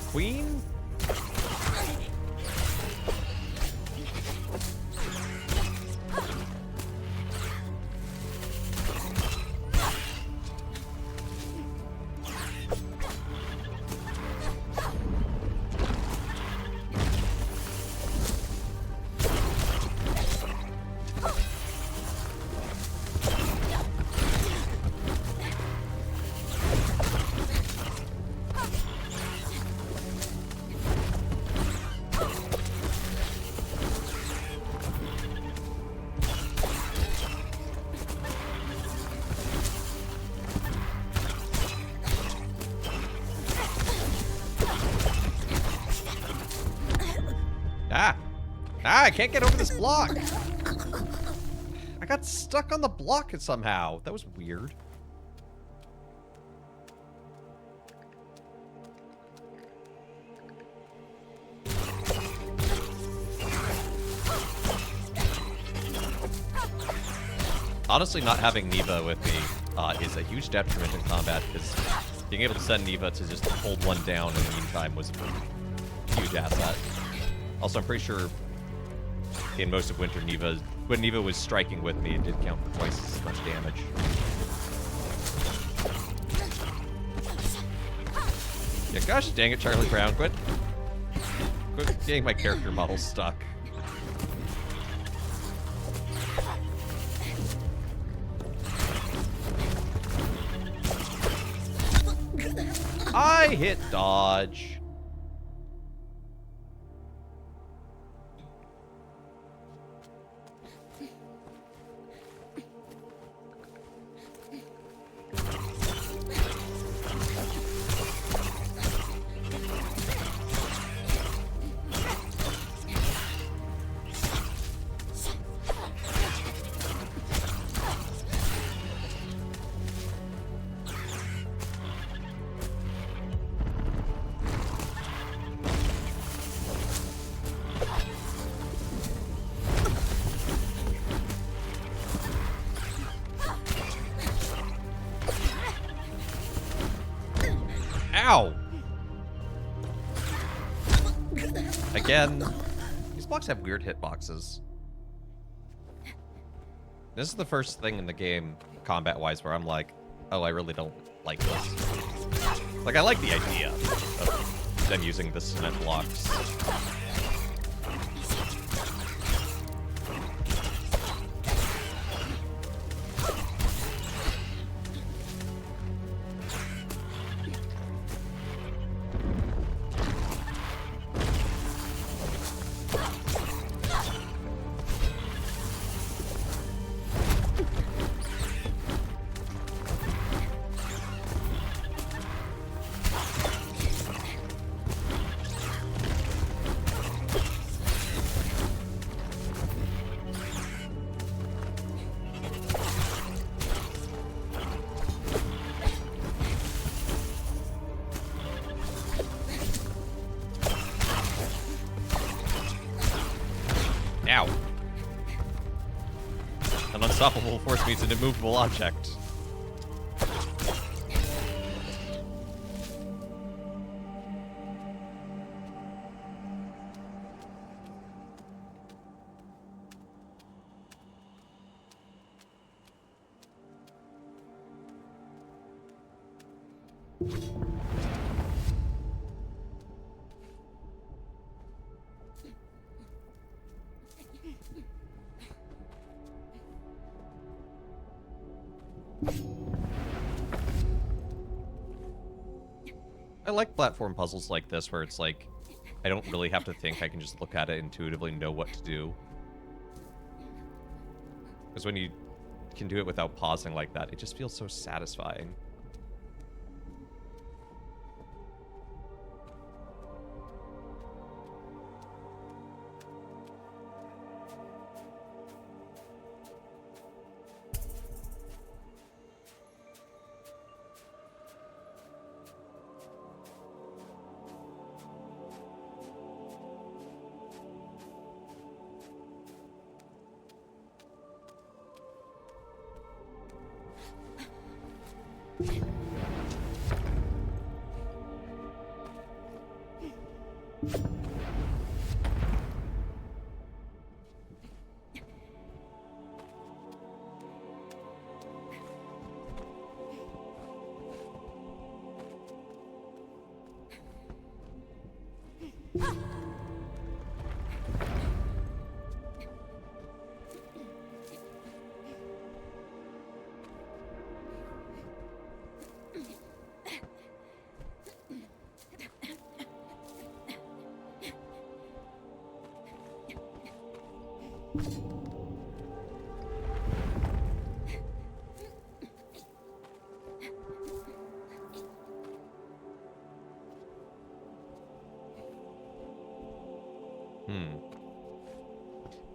Queen? I can't get over this block. I got stuck on the block somehow. That was weird. Honestly, not having Neva with me is a huge detriment in combat, because being able to send Neva to just hold one down in the meantime was a huge asset. Also, I'm pretty sure in most of Winter, when Neva was striking with me, it did count for twice as much damage. Yeah, gosh dang it, Charlie Brown, quit getting my character model stuck. I hit dodge. Ow! Again. These blocks have weird hitboxes. This is the first thing in the game, combat-wise, where I'm like, oh, I really don't like this. Like, I like the idea of them using the cement blocks. Ow. An unstoppable force meets an immovable object. I like platform puzzles like this, where it's like, I don't really have to think, I can just look at it intuitively and know what to do. Because when you can do it without pausing like that, it just feels so satisfying.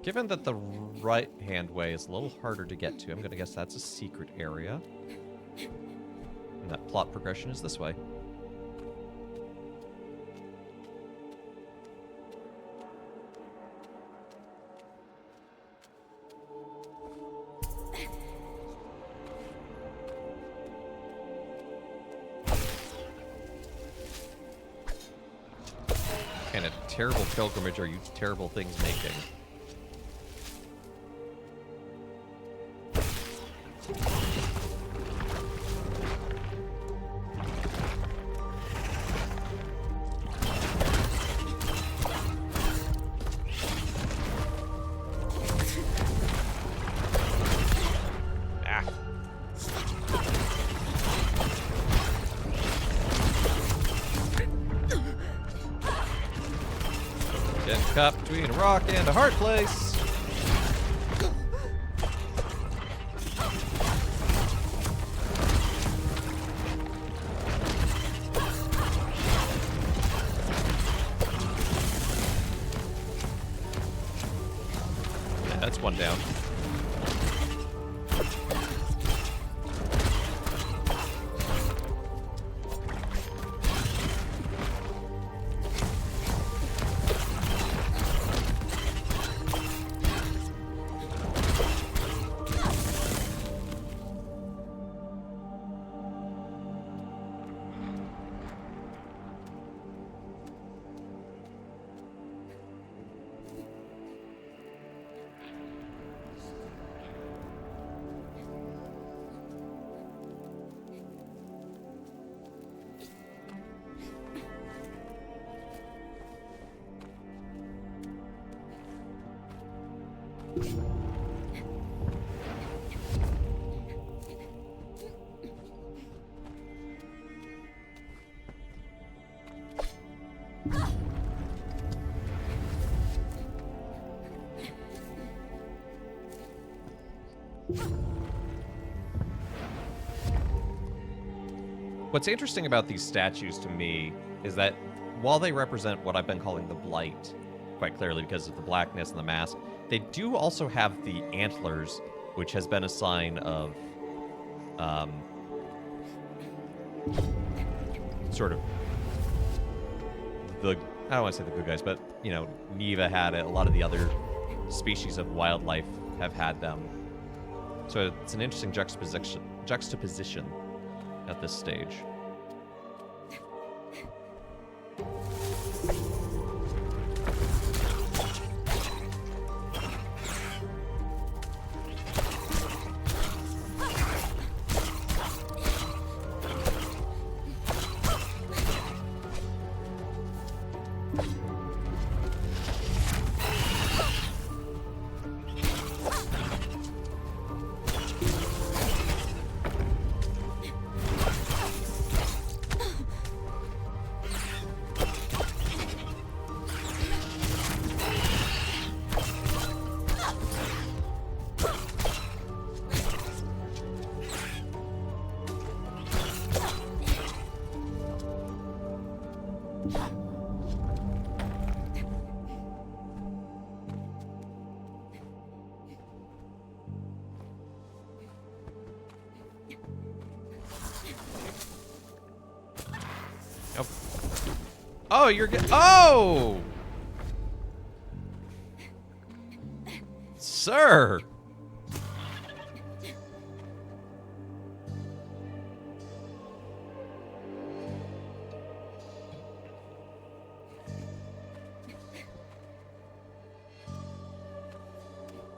Given that the right-hand way is a little harder to get to, I'm going to guess that's a secret area. And that plot progression is this way. And a terrible pilgrimage are you terrible things making? Caught between a rock and a hard place. Yeah, that's one down. What's interesting about these statues to me is that while they represent what I've been calling the blight, quite clearly because of the blackness and the mask, they do also have the antlers, which has been a sign of sort of the, I don't want to say the good guys, but, you know, Neva had it. A lot of the other species of wildlife have had them. So it's an interesting juxtaposition at this stage. Oh, you're good. Oh! Sir!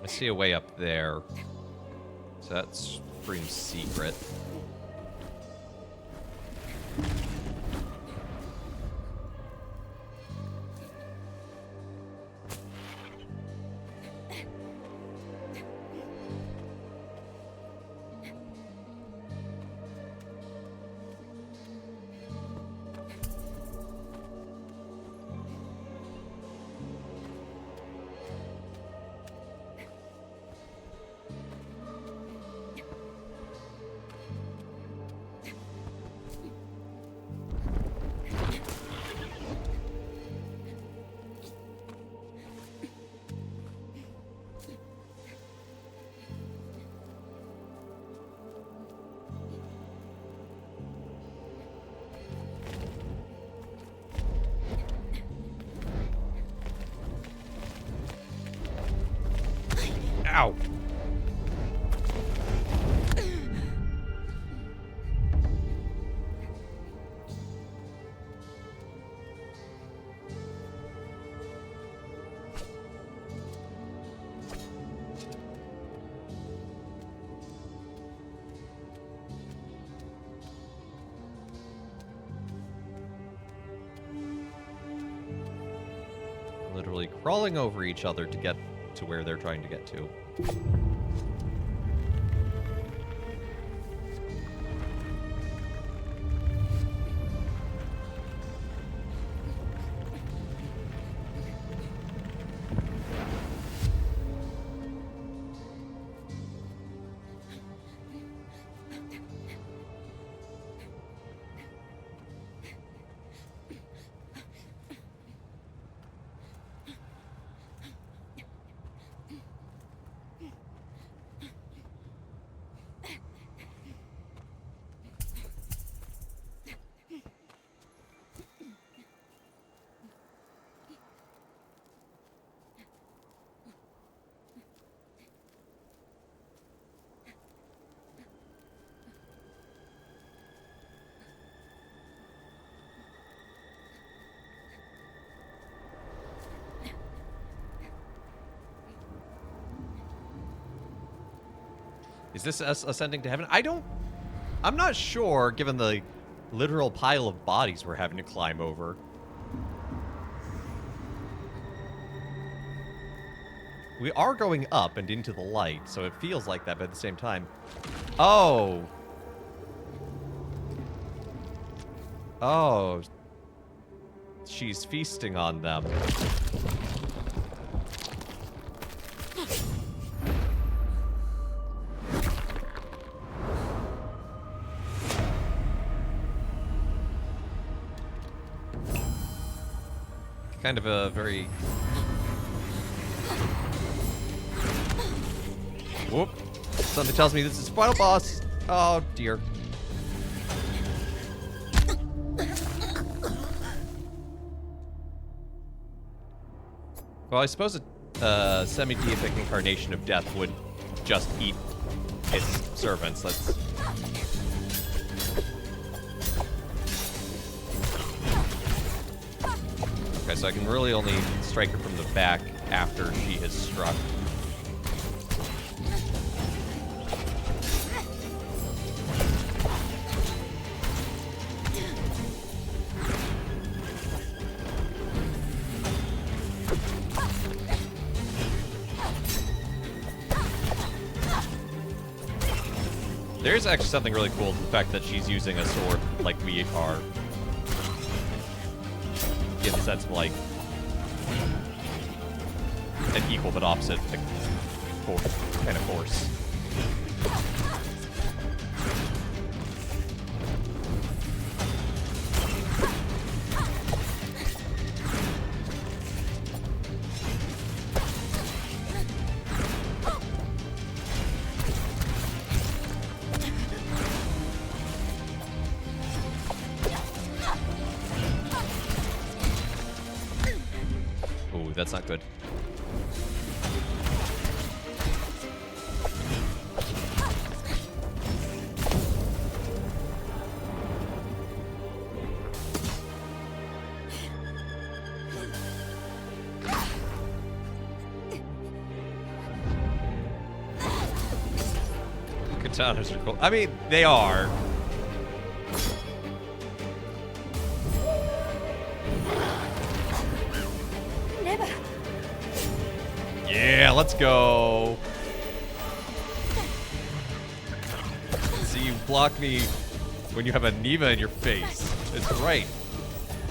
I see a way up there. So that's pretty secret. Ow! Literally crawling over each other to get to where they're trying to get to. Is this us ascending to heaven? I'm not sure, given the literal pile of bodies we're having to climb over. We are going up and into the light, so it feels like that, but at the same time... Oh! Oh. She's feasting on them. Kind of a very... Whoop. Something tells me this is final boss. Oh, dear. Well, I suppose a semi-deific incarnation of death would just eat its servants. That's... Okay, so I can really only strike her from the back after she has struck. There's actually something really cool to the fact that she's using a sword like we are. In the sense of, like, an equal but opposite kind of force. Ooh, that's not good. Katanas are cool. I mean, they are. Neva. Yeah, let's go. See, you block me when you have a Neva in your face. That's right.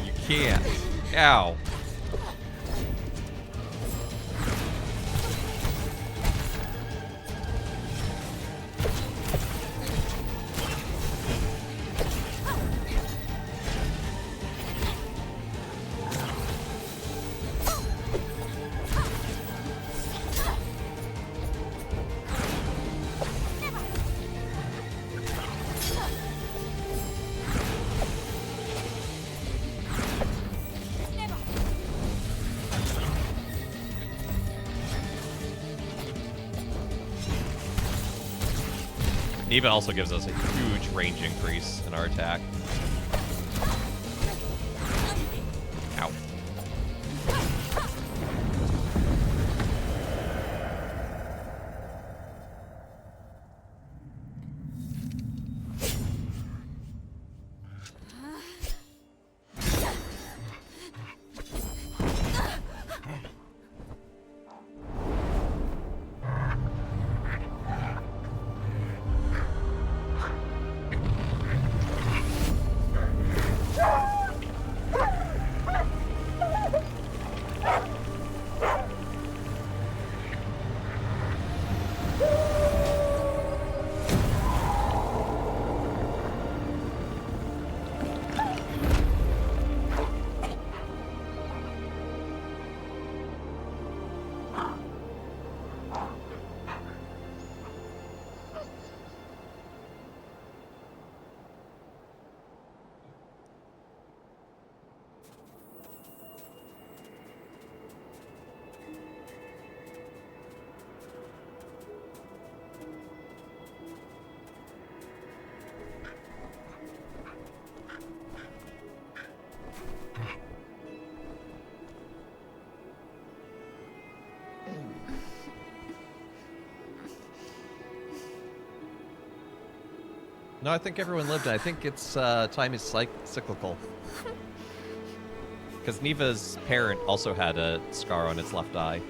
You can't. Ow. Neva also gives us a huge range increase in our attack. Ow. No, I think everyone lived. I think it's time is cyclical. Because Neva's parent also had a scar on its left eye.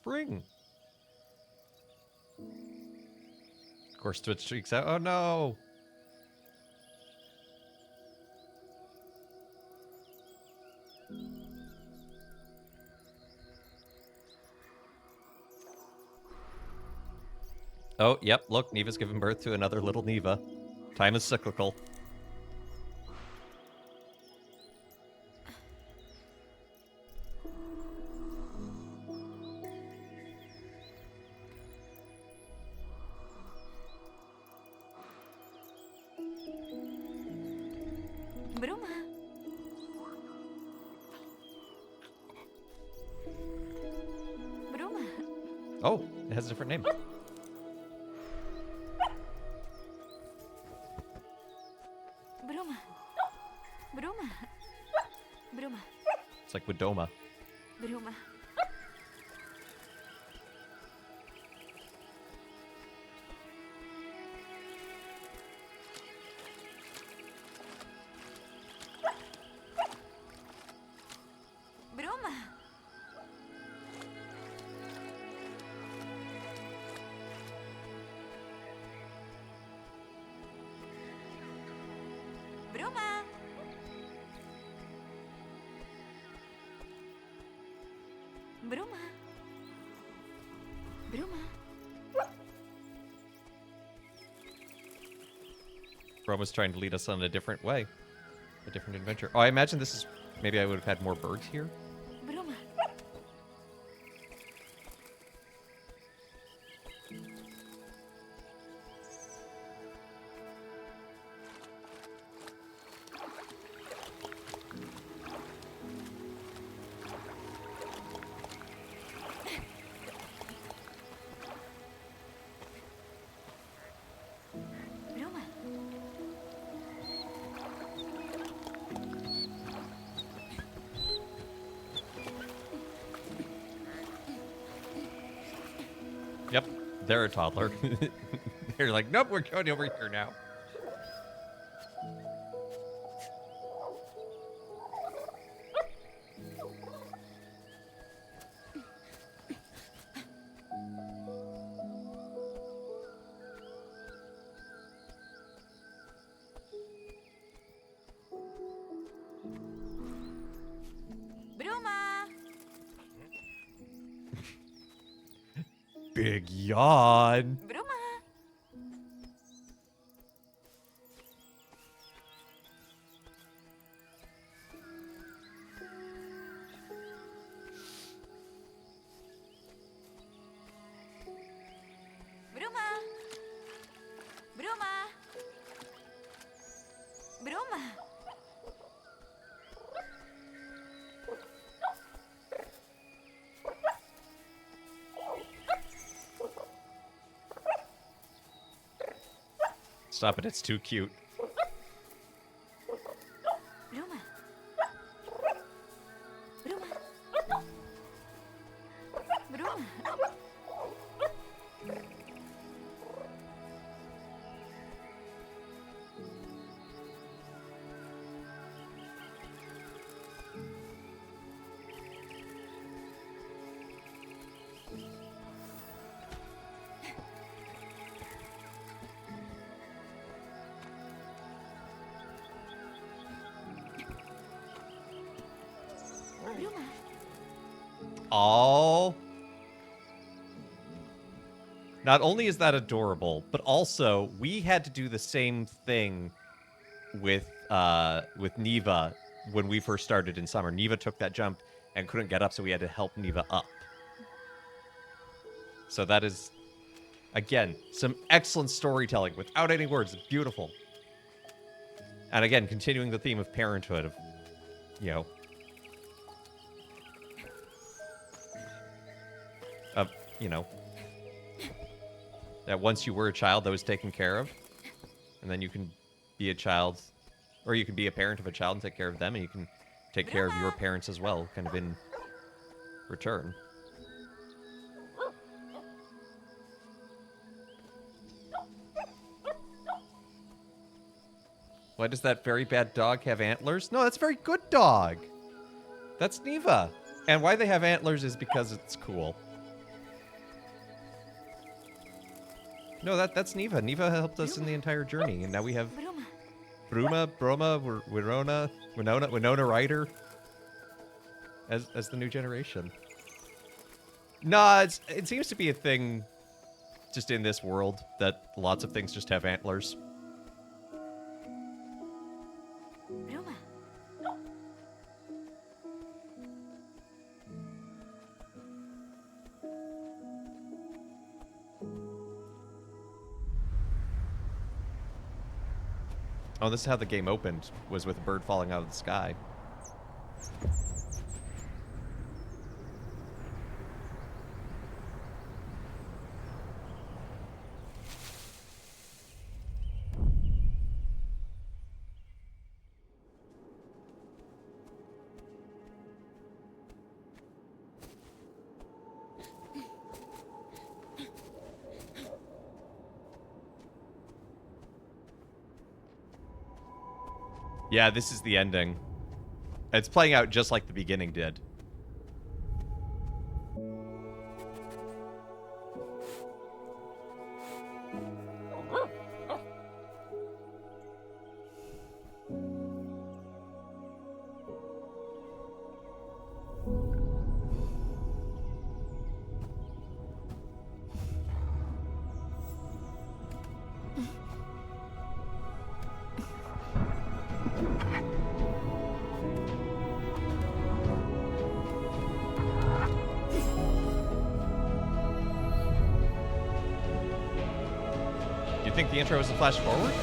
Spring. Of course, Twitch streaks out. Oh no! Oh, yep, look, Neva's giving birth to another little Neva. Time is cyclical. Bruma. Bruma. Oh, it has a different name. Bruma. Bruma. Bruma. It's like Widoma. Bruma. Bruma. Bruma. Bruma. Bruma. Roma's trying to lead us on a different way. A different adventure. Oh, I imagine this is... Maybe I would have had more birds here? Bruma. Bruma. Yep, they're a toddler. They're like, nope, we're going over here now. Bruma. Big yawn. Bruma. Bruma. Bruma. Bruma. Stop it, it's too cute. Bruma. Bruma. Bruma. Bruma. Oh. Not only is that adorable, but also we had to do the same thing with Neva when we first started in summer. Neva took that jump and couldn't get up, so we had to help Neva up. So that is, again, some excellent storytelling without any words. It's beautiful. And again, continuing the theme of parenthood, of, you know, that once you were a child, that was taken care of, and then you can be a child, or you can be a parent of a child and take care of them, and you can take care of your parents as well, kind of in return. Why does that very bad dog have antlers? No, that's a very good dog. That's Neva. And why they have antlers is because it's cool. No, that's Neva. Neva helped us in the entire journey, and now we have Bruma. Broma, Winona Ryder as the new generation. Nah, it seems to be a thing just in this world that lots of things just have antlers. Bruma. Oh, this is how the game opened, was with a bird falling out of the sky. Yeah, this is the ending. It's playing out just like the beginning did. Do you think the intro is a flash forward?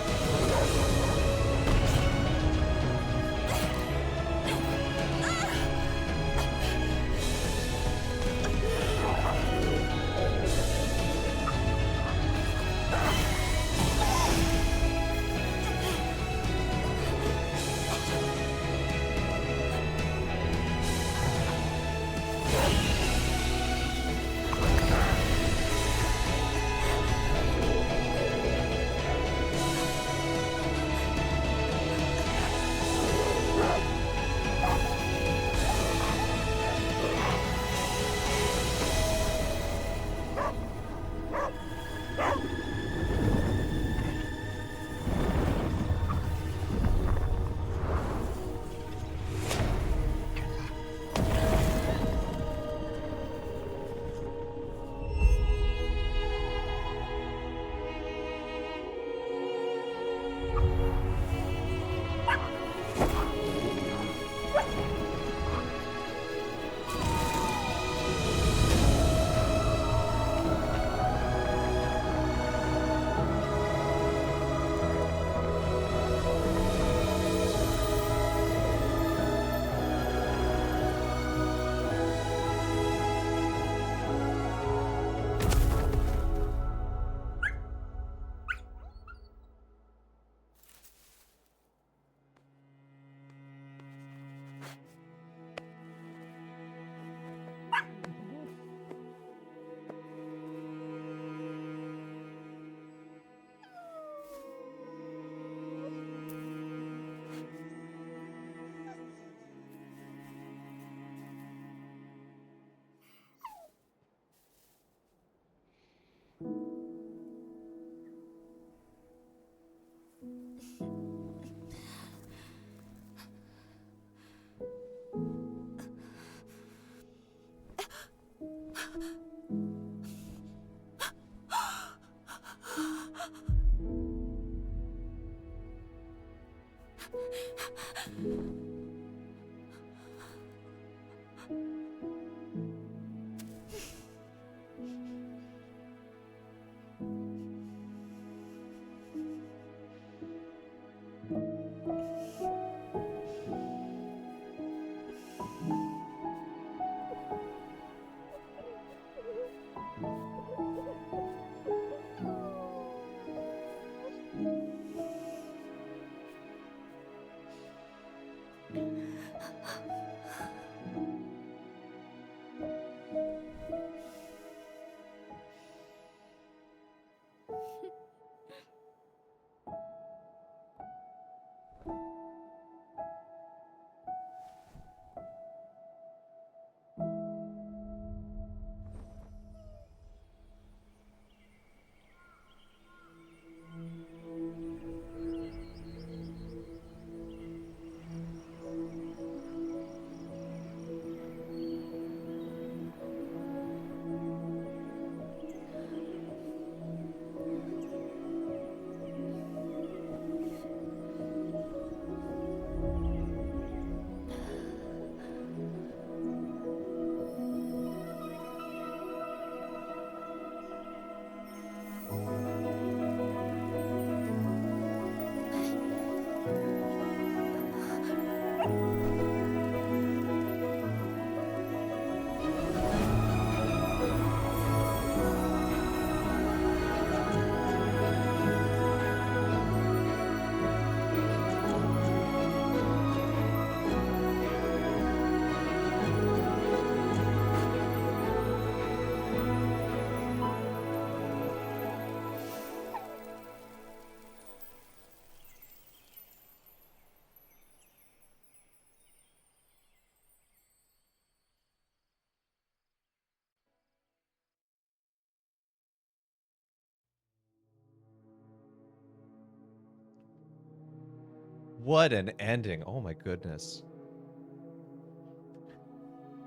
What an ending. Oh my goodness.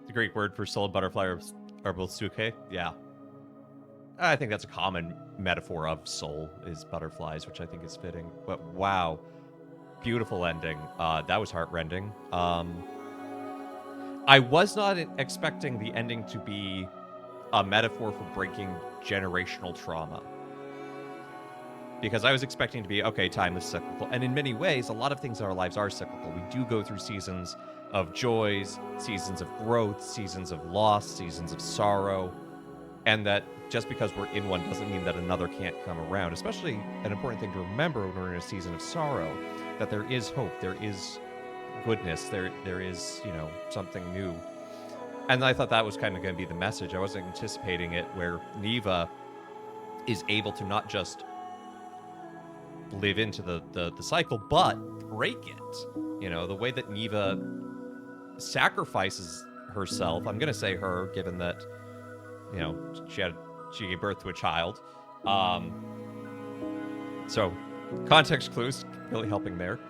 The Greek word for soul and butterfly are both suke. Yeah. I think that's a common metaphor of soul is butterflies, which I think is fitting. But wow. Beautiful ending. That was heartrending. I was not expecting the ending to be a metaphor for breaking generational trauma. Because I was expecting to be, okay, time is cyclical. And in many ways, a lot of things in our lives are cyclical. We do go through seasons of joys, seasons of growth, seasons of loss, seasons of sorrow. And that just because we're in one doesn't mean that another can't come around. Especially an important thing to remember when we're in a season of sorrow, that there is hope, there is goodness, there is, something new. And I thought that was kind of going to be the message. I wasn't anticipating it, where Neva is able to not just live into the cycle, but break it. The way that Neva sacrifices herself. I'm going to say her, given that, she gave birth to a child. So context clues really helping there.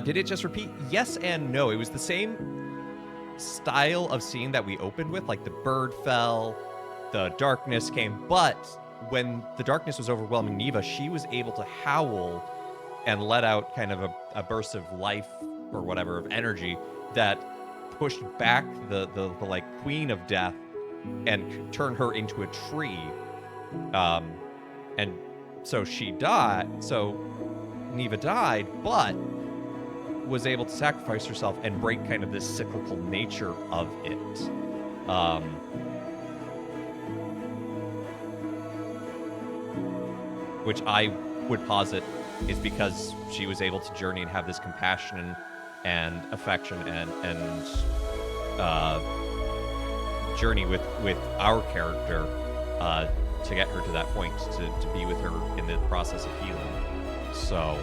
Did it just repeat? Yes and no. It was the same style of scene that we opened with, like the bird fell, the darkness came, but when the darkness was overwhelming Neva, she was able to howl and let out kind of a burst of life or whatever, of energy that pushed back the like queen of death and turned her into a tree. And so she died. So Neva died, but was able to sacrifice herself and break kind of this cyclical nature of it. Which I would posit is because she was able to journey and have this compassion and affection and journey with our character to get her to that point, to be with her in the process of healing. So,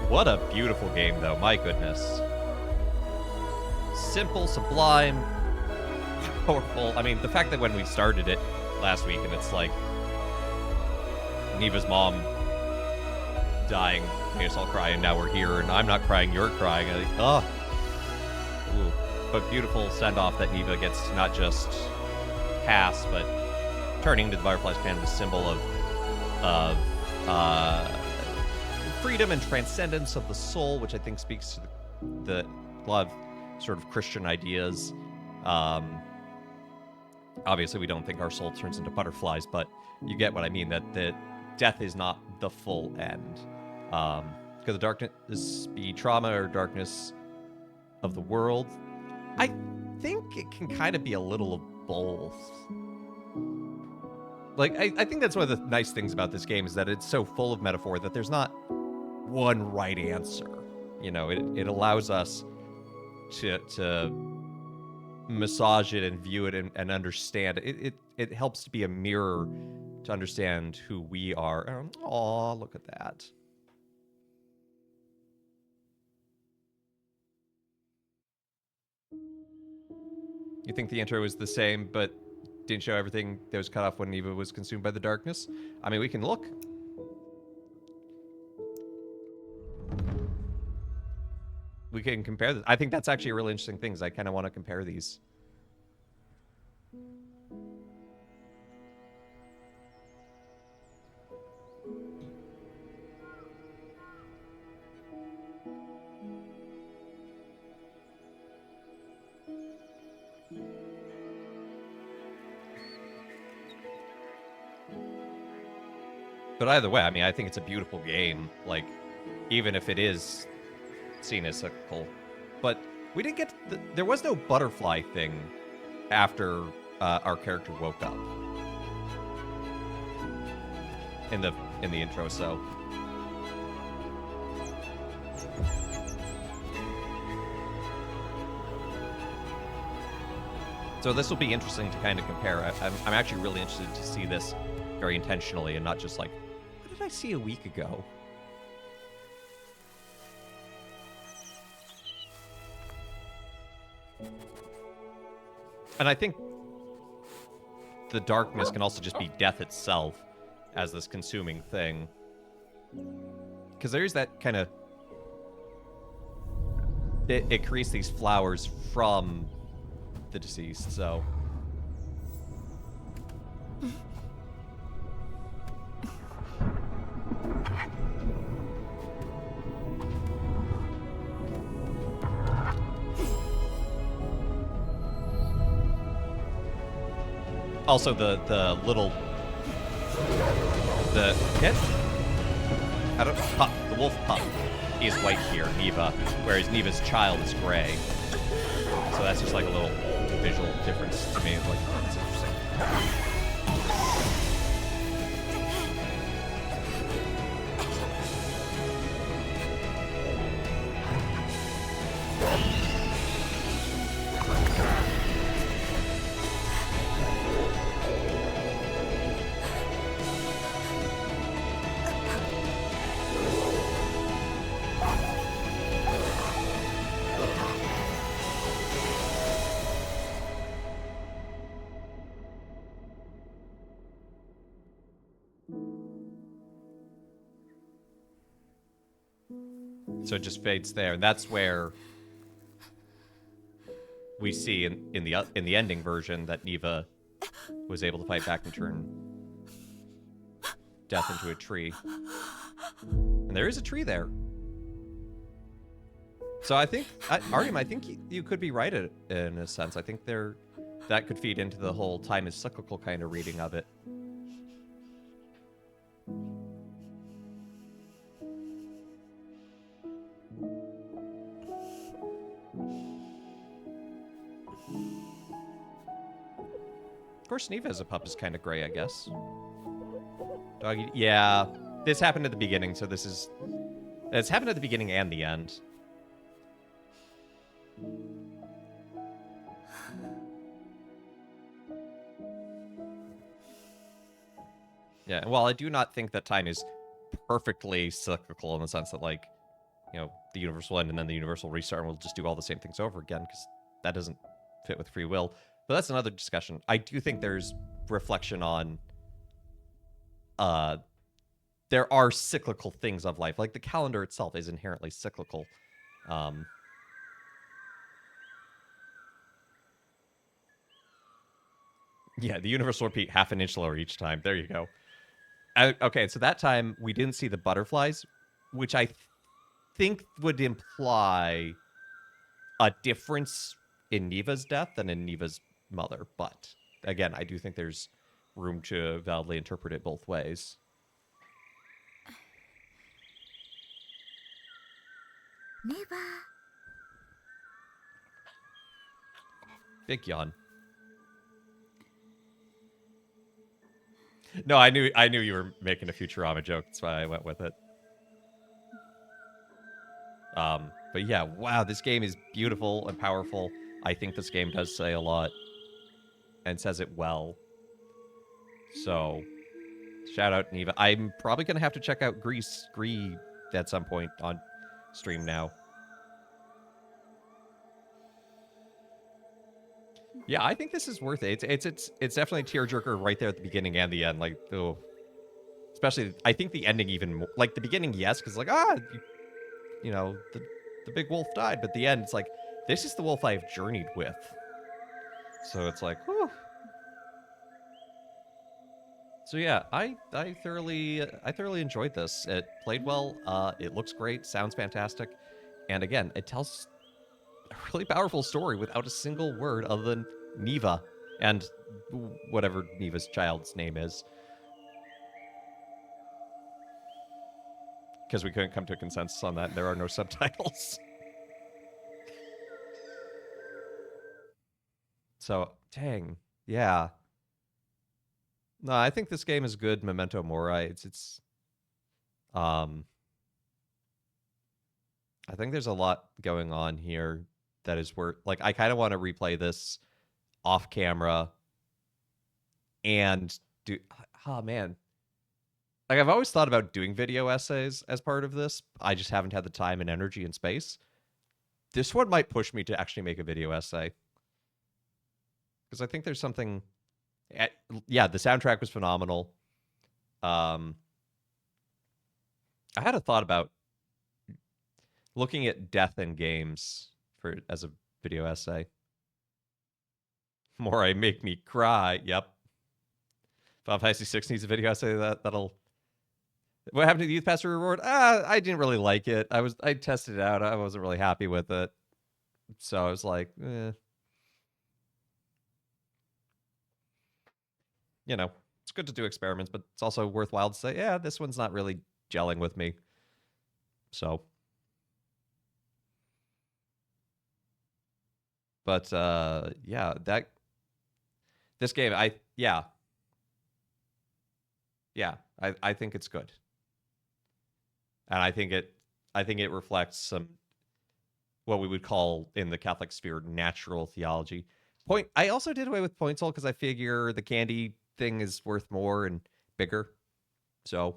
what a beautiful game, though. My goodness. Simple, sublime, powerful. I mean, the fact that when we started it last week, and it's like Neva's mom dying, made us all cry, and now we're here, and I'm not crying, you're crying. I'm like, oh. Ooh. But beautiful send-off that Neva gets to not just pass, but turning into the butterflies, kind of a symbol of freedom and transcendence of the soul, which I think speaks to the lot of sort of Christian ideas. Obviously, we don't think our soul turns into butterflies, but you get what I mean, that death is not the full end. Could the darkness be trauma or darkness of the world? I think it can kind of be a little of both. Like, I think that's one of the nice things about this game, is that it's so full of metaphor that there's not one right answer. It allows us to massage it and view it and understand it. It helps to be a mirror to understand who we are. Aw, look at that. You think the intro was the same, but didn't show everything that was cut off when Neva was consumed by the darkness? I mean, we can look. We can compare this. I think that's actually a really interesting thing, is I kind of want to compare these. But either way, I mean, I think it's a beautiful game. Like, even if it is seen as cyclical. But we didn't get... there was no butterfly thing after our character woke up. In the intro, so... So this will be interesting to kind of compare. I'm actually really interested to see this very intentionally and not just like, what did I see a week ago? And I think the darkness can also just be death itself as this consuming thing. because there is that kind of it creates these flowers from the deceased, so also the little the kid I don't pup the wolf pup is white here, Neva, whereas Neva's child is gray. So that's just like a little visual difference to me. Like, oh, that's interesting. So it just fades there, and that's where we see in the ending version that Neva was able to fight back and turn death into a tree. And there is a tree there. So I think, Artyom, I think you could be right in a sense. I think that could feed into the whole time is cyclical kind of reading of it. Of course, Neva as a pup is kind of gray, I guess. Doggy, yeah. This happened at the beginning, so it's happened at the beginning and the end. Yeah, well, I do not think that time is perfectly cyclical in the sense that, like, you know, the universe will end and then the universe will restart and we'll just do all the same things over again, because that doesn't fit with free will. But that's another discussion. I do think there's reflection on there are cyclical things of life. Like the calendar itself is inherently cyclical. Yeah, the universe will repeat half an inch slower each time. There you go. Okay, so that time we didn't see the butterflies, which I think would imply a difference in Neva's death than in Neva's mother. But again, I do think there's room to validly interpret it both ways. Neva. Big yawn. No, I knew you were making a Futurama joke. That's why I went with it. But yeah, wow, this game is beautiful and powerful. I think this game does say a lot and says it well. So, shout out Neva. I'm probably gonna have to check out Gree at some point on stream now. Yeah, I think this is worth it. It's definitely a tearjerker right there at the beginning and the end. Like, oh, especially I think the ending even more. Like the beginning, yes, because like you know the big wolf died, but the end, it's like this is the wolf I've journeyed with. So it's like, whew. So yeah, I thoroughly enjoyed this. It played well. It looks great. Sounds fantastic. And again, it tells a really powerful story without a single word other than Neva and whatever Neva's child's name is. Because we couldn't come to a consensus on that. There are no subtitles. So, dang. Yeah. No, I think this game is good. Memento Mori. I think there's a lot going on here that is worth, like, I kind of want to replay this off camera and do, oh man. Like, I've always thought about doing video essays as part of this. I just haven't had the time and energy and space. This one might push me to actually make a video essay. Because I think there's something, yeah, the soundtrack was phenomenal. I I had a thought about looking at death in games for as a video essay. More I make me cry. Yep. Final Fantasy 6 needs a video essay that'll. What happened to the Youth Pastor reward? I didn't really like it. I tested it out. I wasn't really happy with it. So I was like, you know, it's good to do experiments, but it's also worthwhile to say, yeah, this one's not really gelling with me. So, but yeah, that this game, I think it's good, and I think it reflects some what we would call in the Catholic sphere natural theology. I also did away with point soul because I figure the candy thing is worth more and bigger. So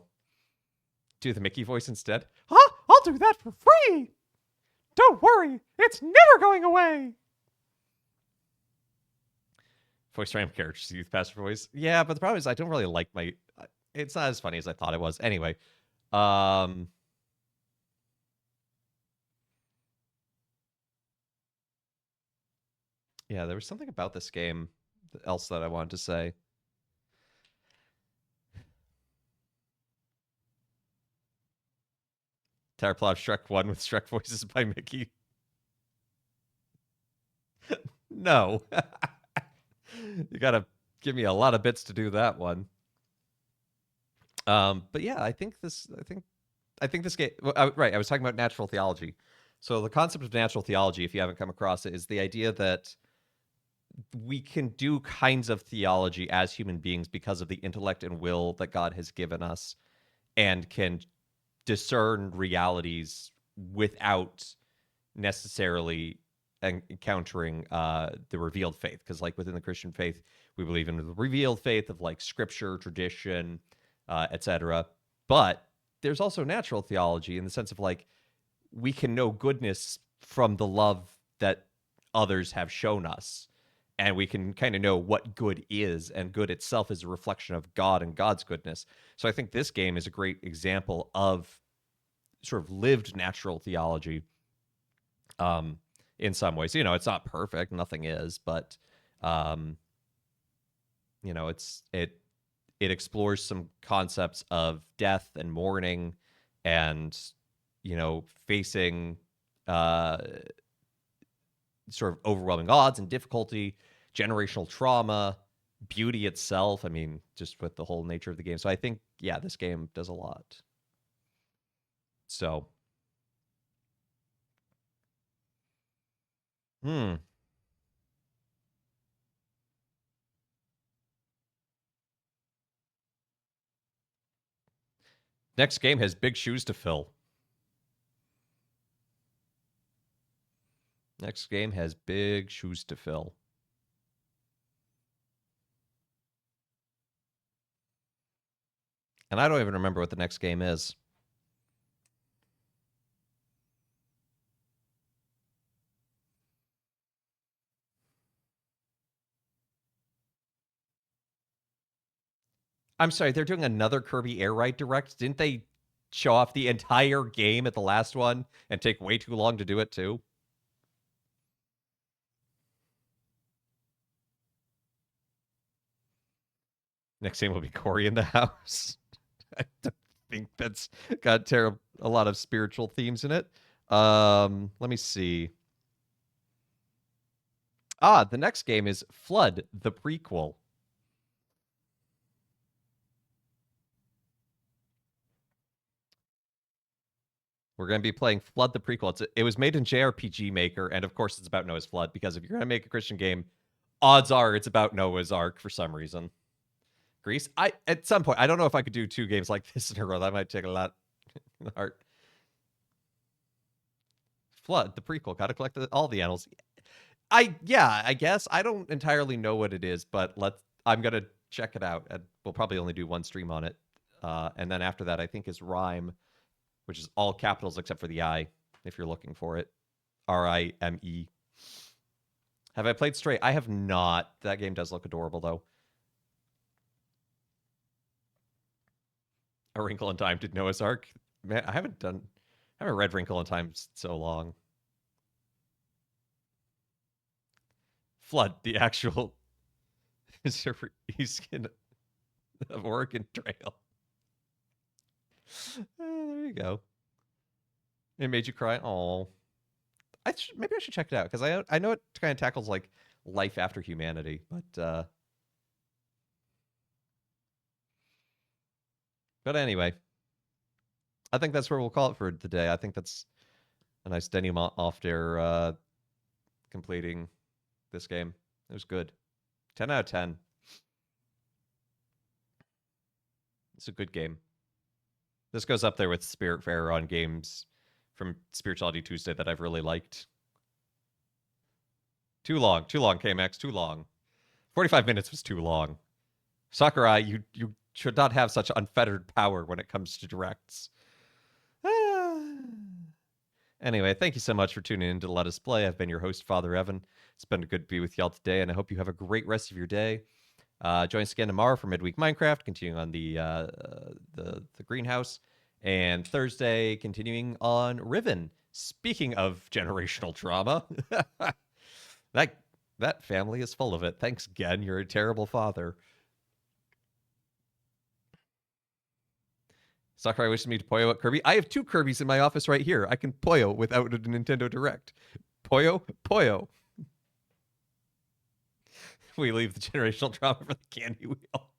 do the Mickey voice instead. Huh? I'll do that for free. Don't worry, it's never going away. Voice random characters, youth pastor voice. Yeah, but the problem is I don't really like my. It's not as funny as I thought it was. Anyway, um, yeah, there was something about this game else that I wanted to say. Terraplot Shrek 1 with Shrek voices by Mickey. No. You gotta give me a lot of bits to do that one. But yeah, I think this game. Right, I was talking about natural theology. So the concept of natural theology, if you haven't come across it, is the idea that we can do kinds of theology as human beings because of the intellect and will that God has given us, and can discern realities without necessarily encountering the revealed faith. Because like within the Christian faith, we believe in the revealed faith of like scripture, tradition, etc. But there's also natural theology in the sense of like we can know goodness from the love that others have shown us, and we can kind of know what good is, and good itself is a reflection of God and God's goodness. So I think this game is a great example of sort of lived natural theology. In some ways, it's not perfect, nothing is, but um, it explores some concepts of death and mourning, and facing uh, sort of overwhelming odds and difficulty, generational trauma, beauty itself. I mean, just with the whole nature of the game. So I think, yeah, this game does a lot. So, hmm. Next game has big shoes to fill. Next game has big shoes to fill. And I don't even remember what the next game is. I'm sorry, they're doing another Kirby Air Ride Direct. Didn't they show off the entire game at the last one and take way too long to do it too? Next game will be Cory in the house. I don't think that's got a lot of spiritual themes in it. Let me see. The next game is Flood, the prequel. We're going to be playing Flood, the prequel. It was made in JRPG Maker, and of course it's about Noah's Flood, because if you're going to make a Christian game, odds are it's about Noah's Ark for some reason. Greece. At some point, I don't know if I could do 2 games like this in a row. That might take a lot of heart. Flood, the prequel. Got to collect all the animals. I guess I don't entirely know what it is, but I'm gonna check it out. And we'll probably only do 1 stream on it, and then after that, I think is Rime, which is all capitals except for the I, if you're looking for it. Rime. Have I played Stray? I have not. That game does look adorable, though. A Wrinkle in Time did Noah's Ark. Man, I haven't read Wrinkle in Time so long. Flood, the actual East of Oregon Trail. There you go. It made you cry. Oh, maybe I should check it out because I know it kind of tackles like life after humanity, but anyway, I think that's where we'll call it for today. I think that's a nice denouement after completing this game. It was good. 10 out of 10. It's a good game. This goes up there with Spiritfarer on games from Spirituality Tuesday that I've really liked. Too long, KMX, too long. 45 minutes was too long. Sakurai, you should not have such unfettered power when it comes to directs. Anyway, thank you so much for tuning in to Let Us Play. I've been your host, Father Evan. It's been good to be with y'all today, and I hope you have a great rest of your day. Join us again tomorrow for Midweek Minecraft, continuing on the greenhouse, and Thursday continuing on Riven. Speaking of generational trauma, that family is full of it. Thanks, Gen. You're a terrible father. Sakurai wishes me to Poyo at Kirby. I have 2 Kirbys in my office right here. I can Poyo without a Nintendo Direct. Poyo, Poyo. We leave the generational trauma for the candy wheel.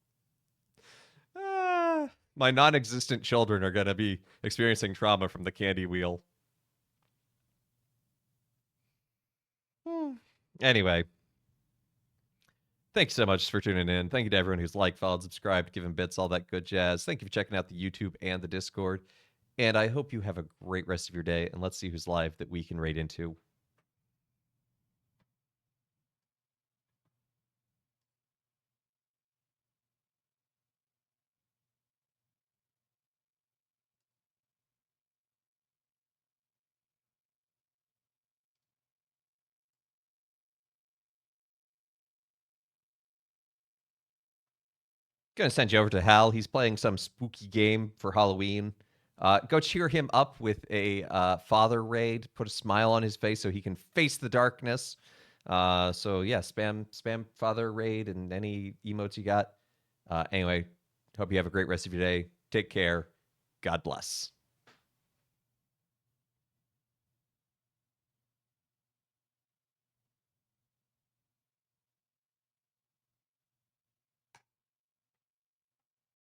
My non-existent children are going to be experiencing trauma from the candy wheel. Anyway, thank you so much for tuning in. Thank you to everyone who's liked, followed, subscribed, given bits, all that good jazz. Thank you for checking out the YouTube and the Discord. And I hope you have a great rest of your day. And let's see who's live that we can raid into. Gonna send you over to Hal. He's playing some spooky game for Halloween. Go cheer him up with a father raid. Put a smile on his face so he can face the darkness. So yeah, spam father raid and any emotes you got. Anyway, hope you have a great rest of your day. Take care. God bless.